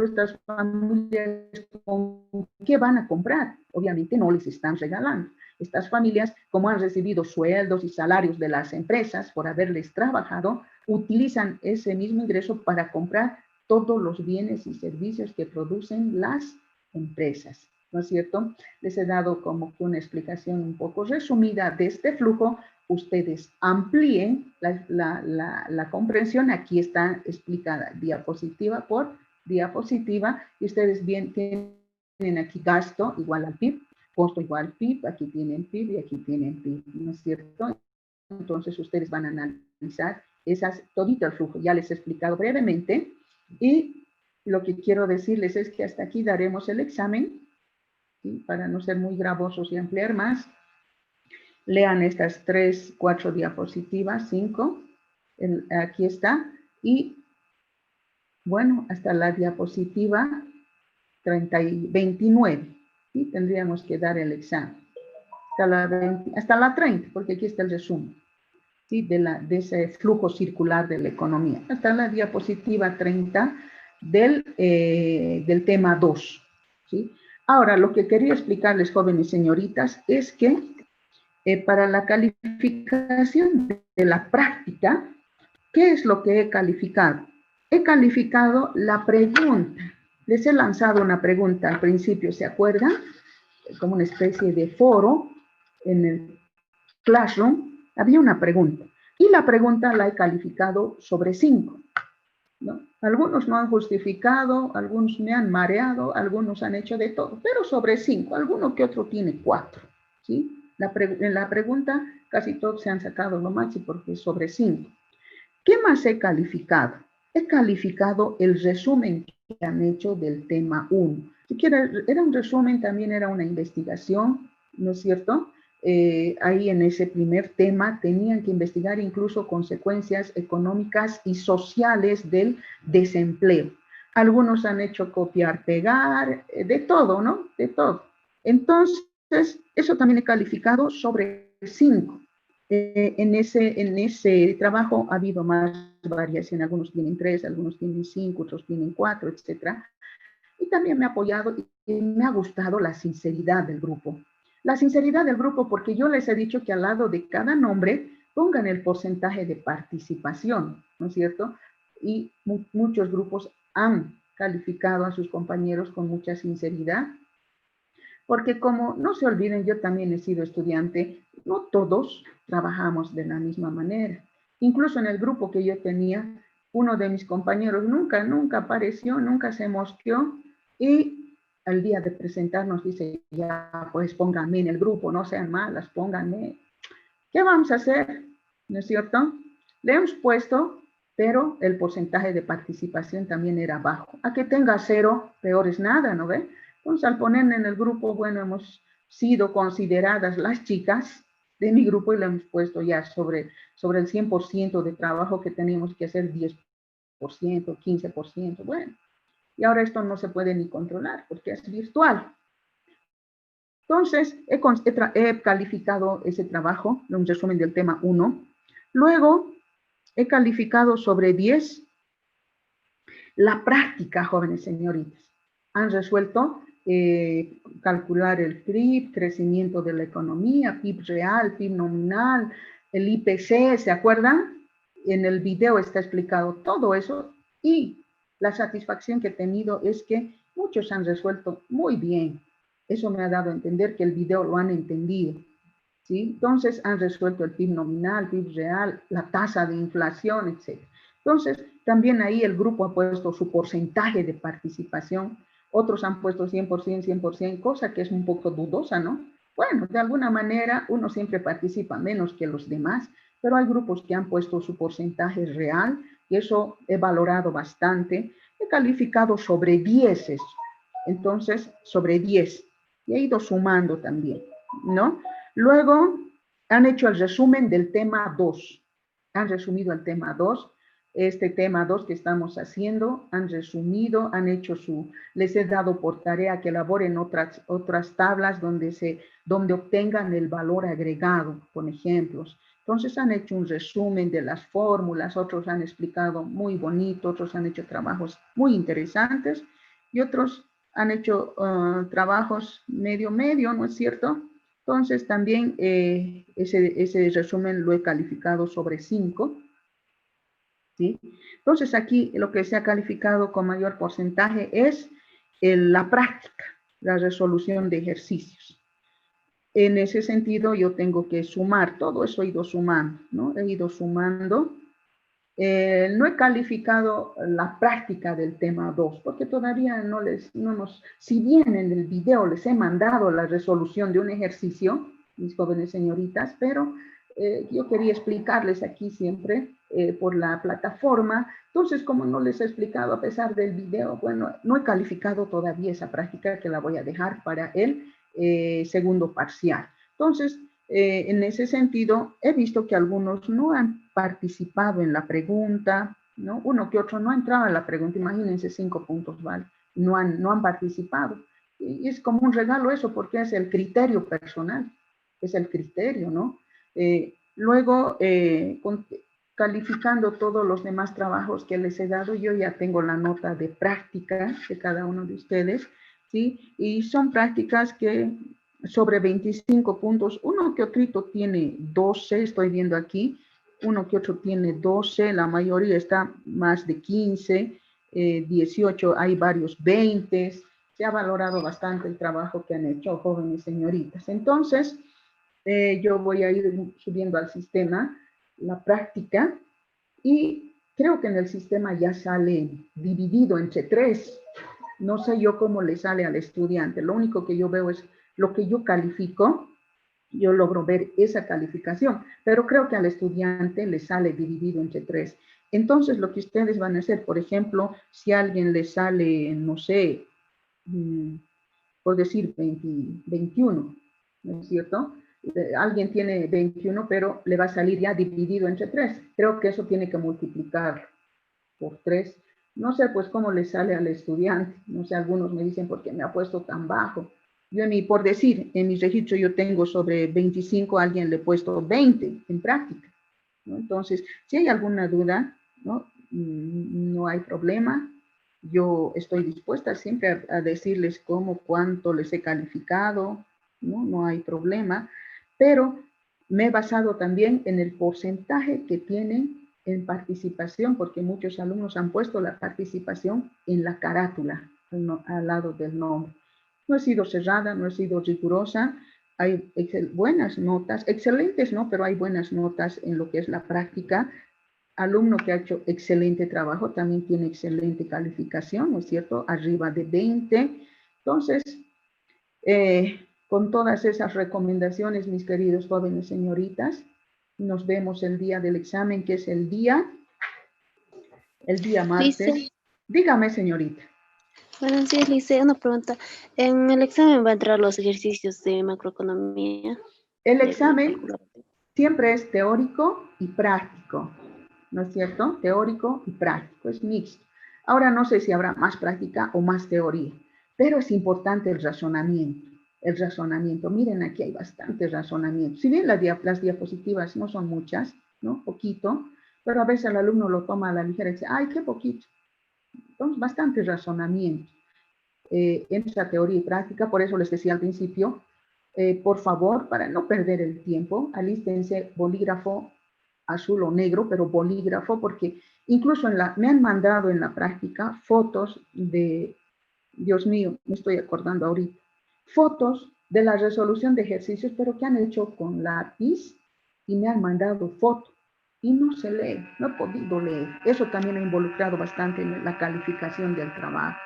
estas familias, ¿con qué van a comprar? Obviamente no les están regalando. Estas familias, como han recibido sueldos y salarios de las empresas por haberles trabajado, utilizan ese mismo ingreso para comprar todos los bienes y servicios que producen las empresas, ¿no es cierto? Les he dado como que una explicación un poco resumida de este flujo. Ustedes amplíen la comprensión. Aquí está explicada diapositiva por diapositiva y ustedes bien tienen aquí gasto igual al PIB, costo igual al PIB, aquí tienen PIB y aquí tienen PIB, ¿no es cierto? Entonces ustedes van a analizar todito el flujo. Ya les he explicado brevemente y lo que quiero decirles es que hasta aquí daremos el examen, ¿sí? Para no ser muy gravosos y ampliar más. Lean estas 3, 4 diapositivas, 5. Aquí está. Y bueno, hasta la diapositiva 29. Y tendríamos que dar el examen. Hasta la 30, porque aquí está el resumen, ¿sí? de ese flujo circular de la economía. Hasta la diapositiva 30 del tema 2. ¿Sí? Ahora, lo que quería explicarles, jóvenes señoritas, es que para la calificación de la práctica, ¿qué es lo que he calificado? He calificado la pregunta. Les he lanzado una pregunta al principio, ¿se acuerdan? Como una especie de foro en el Classroom, había una pregunta. Y la pregunta la he calificado sobre 5. ¿No? Algunos no han justificado, algunos me han mareado, algunos han hecho de todo, pero sobre 5, alguno que otro tiene 4. ¿Sí? En la pregunta casi todos se han sacado lo máximo porque es sobre 5. ¿Qué más he calificado? He calificado el resumen que han hecho del tema 1. Siquiera era un resumen, también era una investigación, ¿no es cierto? Ahí en ese primer tema tenían que investigar incluso consecuencias económicas y sociales del desempleo. Algunos han hecho copiar, pegar, de todo, ¿no? De todo. Entonces, eso también he calificado sobre 5. En ese trabajo ha habido más variación. Algunos tienen 3, algunos tienen 5, otros tienen 4, etc. Y también me ha apoyado y me ha gustado la sinceridad del grupo. La sinceridad del grupo porque yo les he dicho que al lado de cada nombre pongan el porcentaje de participación, ¿no es cierto? Y muchos grupos han calificado a sus compañeros con mucha sinceridad. Porque como no se olviden, yo también he sido estudiante, no todos trabajamos de la misma manera. Incluso en el grupo que yo tenía, uno de mis compañeros nunca apareció, nunca se mosqueó y al día de presentarnos dice, ya pues pónganme en el grupo, no sean malas, pónganme. ¿Qué vamos a hacer? ¿No es cierto? Le hemos puesto, pero el porcentaje de participación también era bajo. A que tenga 0, peor es nada, ¿no ve? Entonces, al poner en el grupo, bueno, hemos sido consideradas las chicas de mi grupo y le hemos puesto ya sobre el 100% de trabajo que teníamos que hacer, 10%, 15%, bueno. Y ahora esto no se puede ni controlar porque es virtual. Entonces, he calificado ese trabajo, un resumen del tema 1. Luego, he calificado sobre 10 la práctica, jóvenes señoritas. Han resuelto calcular el PIB, crecimiento de la economía, PIB real, PIB nominal, el IPC, ¿se acuerdan? En el video está explicado todo eso y la satisfacción que he tenido es que muchos han resuelto muy bien. Eso me ha dado a entender que el video lo han entendido. ¿Sí? Entonces han resuelto el PIB nominal, PIB real, la tasa de inflación, etc. Entonces, también ahí el grupo ha puesto su porcentaje de participación, otros han puesto 100%, 100%, cosa que es un poco dudosa, ¿no? Bueno, de alguna manera uno siempre participa menos que los demás, pero hay grupos que han puesto su porcentaje real y eso he valorado bastante. He calificado sobre 10 eso. Entonces, sobre 10. Y he ido sumando también, ¿no? Luego han hecho el resumen del tema 2. Han resumido el tema 2. Este tema 2 que estamos haciendo, han resumido, han hecho les he dado por tarea que elaboren otras tablas donde obtengan el valor agregado, con ejemplos. Entonces han hecho un resumen de las fórmulas, otros han explicado muy bonito, otros han hecho trabajos muy interesantes y otros han hecho trabajos medio, ¿no es cierto? Entonces también ese resumen lo he calificado sobre 5. ¿Sí? Entonces aquí lo que se ha calificado con mayor porcentaje es la práctica, la resolución de ejercicios. En ese sentido yo tengo que sumar, todo eso he ido sumando, ¿no? He ido sumando. No he calificado la práctica del tema 2, porque todavía si bien en el video les he mandado la resolución de un ejercicio, mis jóvenes señoritas, pero yo quería explicarles aquí siempre por la plataforma. Entonces, como no les he explicado a pesar del video, bueno, no he calificado todavía esa práctica que la voy a dejar para el segundo parcial. Entonces, En ese sentido, he visto que algunos no han participado en la pregunta, ¿no? Uno que otro no ha entrado en la pregunta, imagínense 5 puntos, ¿vale? No han participado. Y es como un regalo eso, porque es el criterio personal, es el criterio, ¿no? Luego, calificando todos los demás trabajos que les he dado, yo ya tengo la nota de práctica de cada uno de ustedes, ¿sí? Y son prácticas que sobre 25 puntos, uno que otro tiene 12, estoy viendo aquí, uno que otro tiene 12, la mayoría está más de 15, 18, hay varios 20, se ha valorado bastante el trabajo que han hecho jóvenes señoritas. Entonces, yo voy a ir subiendo al sistema la práctica y creo que en el sistema ya sale dividido entre 3. No sé yo cómo le sale al estudiante. Lo único que yo veo es lo que yo califico. Yo logro ver esa calificación, pero creo que al estudiante le sale dividido entre 3. Entonces, lo que ustedes van a hacer, por ejemplo, si a alguien le sale, no sé, por decir 20, 21, ¿no es cierto? Alguien tiene 21, pero le va a salir ya dividido entre 3. Creo que eso tiene que multiplicar por 3. No sé pues cómo le sale al estudiante. No sé, algunos me dicen por qué me ha puesto tan bajo. Yo por decir, en mi registro yo tengo sobre 25, a alguien le he puesto 20 en práctica, ¿no? Entonces, si hay alguna duda, ¿no? No hay problema. Yo estoy dispuesta siempre a decirles cómo, cuánto les he calificado, ¿no? No hay problema, pero me he basado también en el porcentaje que tienen en participación, porque muchos alumnos han puesto la participación en la carátula, al lado del nombre. No he sido cerrada, no he sido rigurosa, hay buenas notas, excelentes, ¿no? Pero hay buenas notas en lo que es la práctica. Alumno que ha hecho excelente trabajo también tiene excelente calificación, ¿no es cierto? Arriba de 20. Entonces, con todas esas recomendaciones, mis queridos jóvenes señoritas, nos vemos el día del examen, que es el día martes. Lice, Dígame, señorita. buenos días, Lice. Una pregunta. En el examen va a entrar los ejercicios de macroeconomía. El de examen calcular. siempre es teórico y práctico, ¿no es cierto? Teórico y práctico, es mixto. Ahora no sé si habrá más práctica o más teoría, pero es importante el razonamiento. El razonamiento, miren, aquí hay bastante razonamiento. Si bien las diapositivas no son muchas, ¿no? Poquito, pero a veces el alumno lo toma a la ligera y dice, ay, qué poquito. Entonces, bastante razonamiento en esa teoría y práctica. Por eso les decía al principio, por favor, para no perder el tiempo, alístense bolígrafo azul o negro, pero bolígrafo, porque incluso me han mandado en la práctica fotos de, Dios mío, me estoy acordando ahorita, fotos de la resolución de ejercicios, pero que han hecho con lápiz y me han mandado fotos y no se lee, no he podido leer. Eso también ha involucrado bastante en la calificación del trabajo.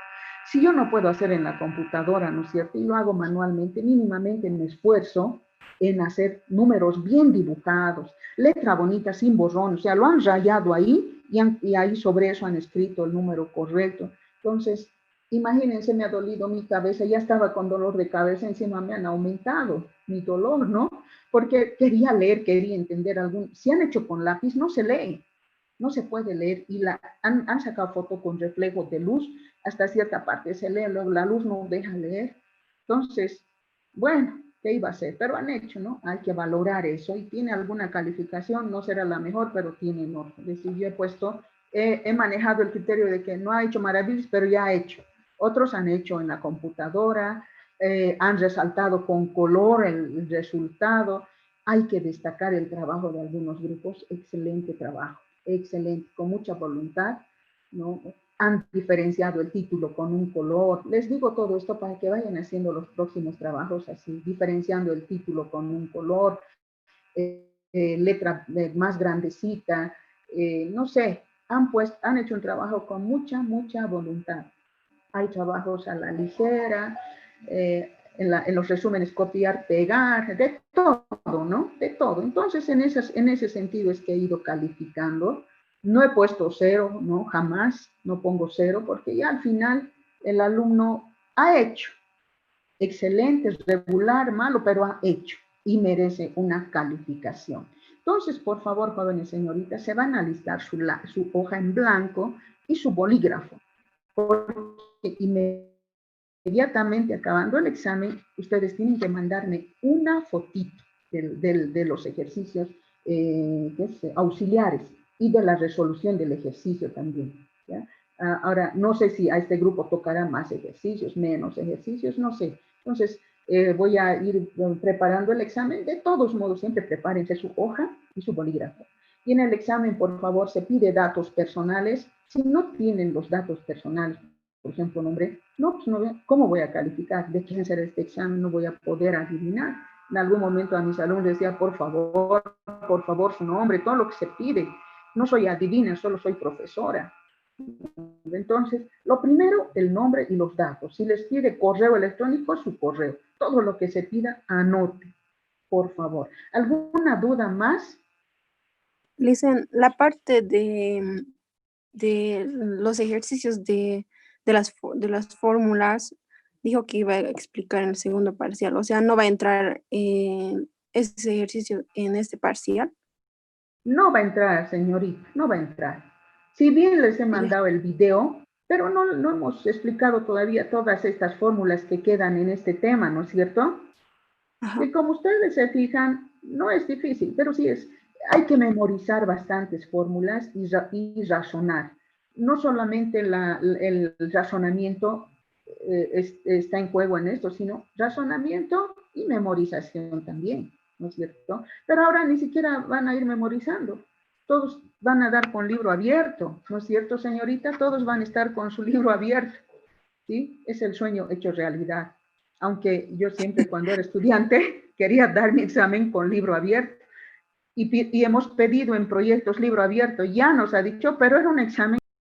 Si yo no puedo hacer en la computadora, ¿no es cierto? Y lo hago manualmente, mínimamente me esfuerzo en hacer números bien dibujados, letra bonita sin borrón, o sea, lo han rayado ahí y ahí sobre eso han escrito el número correcto. Entonces, imagínense, me ha dolido mi cabeza, ya estaba con dolor de cabeza, encima me han aumentado mi dolor, ¿no? Porque quería leer, quería entender algún, si han hecho con lápiz, no se lee, no se puede leer y han sacado foto con reflejo de luz, hasta cierta parte se lee, luego la luz no deja leer. Entonces, bueno, ¿qué iba a hacer? Pero han hecho, ¿no? Hay que valorar eso y tiene alguna calificación, no será la mejor, pero tiene nota. Es decir, yo he puesto, he manejado el criterio de que no ha hecho maravillas, pero ya ha hecho. Otros han hecho en la computadora, han resaltado con color el resultado. Hay que destacar el trabajo de algunos grupos, excelente trabajo, excelente, con mucha voluntad, ¿no? Han diferenciado el título con un color. Les digo todo esto para que vayan haciendo los próximos trabajos así, diferenciando el título con un color, letra más grandecita, no sé, han hecho un trabajo con mucha voluntad. Hay trabajos a la ligera, en los resúmenes copiar, pegar, de todo, ¿no? De todo. Entonces, en ese sentido es que he ido calificando. No he puesto 0, ¿no? Jamás, no pongo 0, porque ya al final el alumno ha hecho. Excelente, regular, malo, pero ha hecho. y merece una calificación. Entonces, por favor, jóvenes señoritas, se van a listar su hoja en blanco y su bolígrafo, porque inmediatamente acabando el examen, ustedes tienen que mandarme una fotito de los ejercicios auxiliares y de la resolución del ejercicio también, ¿ya? Ahora, no sé si a este grupo tocará más ejercicios, menos ejercicios, no sé. Entonces, voy a ir preparando el examen. De todos modos, siempre prepárense su hoja y su bolígrafo. Y en el examen, por favor, se pide datos personales. Si no tienen los datos personales, por ejemplo, nombre, no, pues no, ¿cómo voy a calificar? ¿De quién será este examen? No voy a poder adivinar. En algún momento a mis alumnos decía, por favor, su nombre, todo lo que se pide. No soy adivina, solo soy profesora. Entonces, lo primero, el nombre y los datos. Si les pide correo electrónico, su correo. Todo lo que se pida, anote, por favor. ¿Alguna duda más? Listen, la parte de los ejercicios de las fórmulas, dijo que iba a explicar en el segundo parcial. O sea, no va a entrar ese ejercicio en este parcial. No va a entrar, señorita, no va a entrar. Si bien les he mandado el video, pero no hemos explicado todavía todas estas fórmulas que quedan en este tema, ¿no es cierto? Ajá. Y como ustedes se fijan, no es difícil, pero sí hay que memorizar bastantes fórmulas y razonar. No solamente el razonamiento está en juego en esto, sino razonamiento y memorización también, ¿no es cierto? Pero ahora ni siquiera van a ir memorizando. Todos van a dar con libro abierto, ¿no es cierto, señorita? Todos van a estar con su libro abierto, ¿sí? Es el sueño hecho realidad. Aunque yo siempre cuando era estudiante quería dar mi examen con libro abierto. Y hemos pedido en proyectos libro abierto, ya nos ha dicho, pero era un examen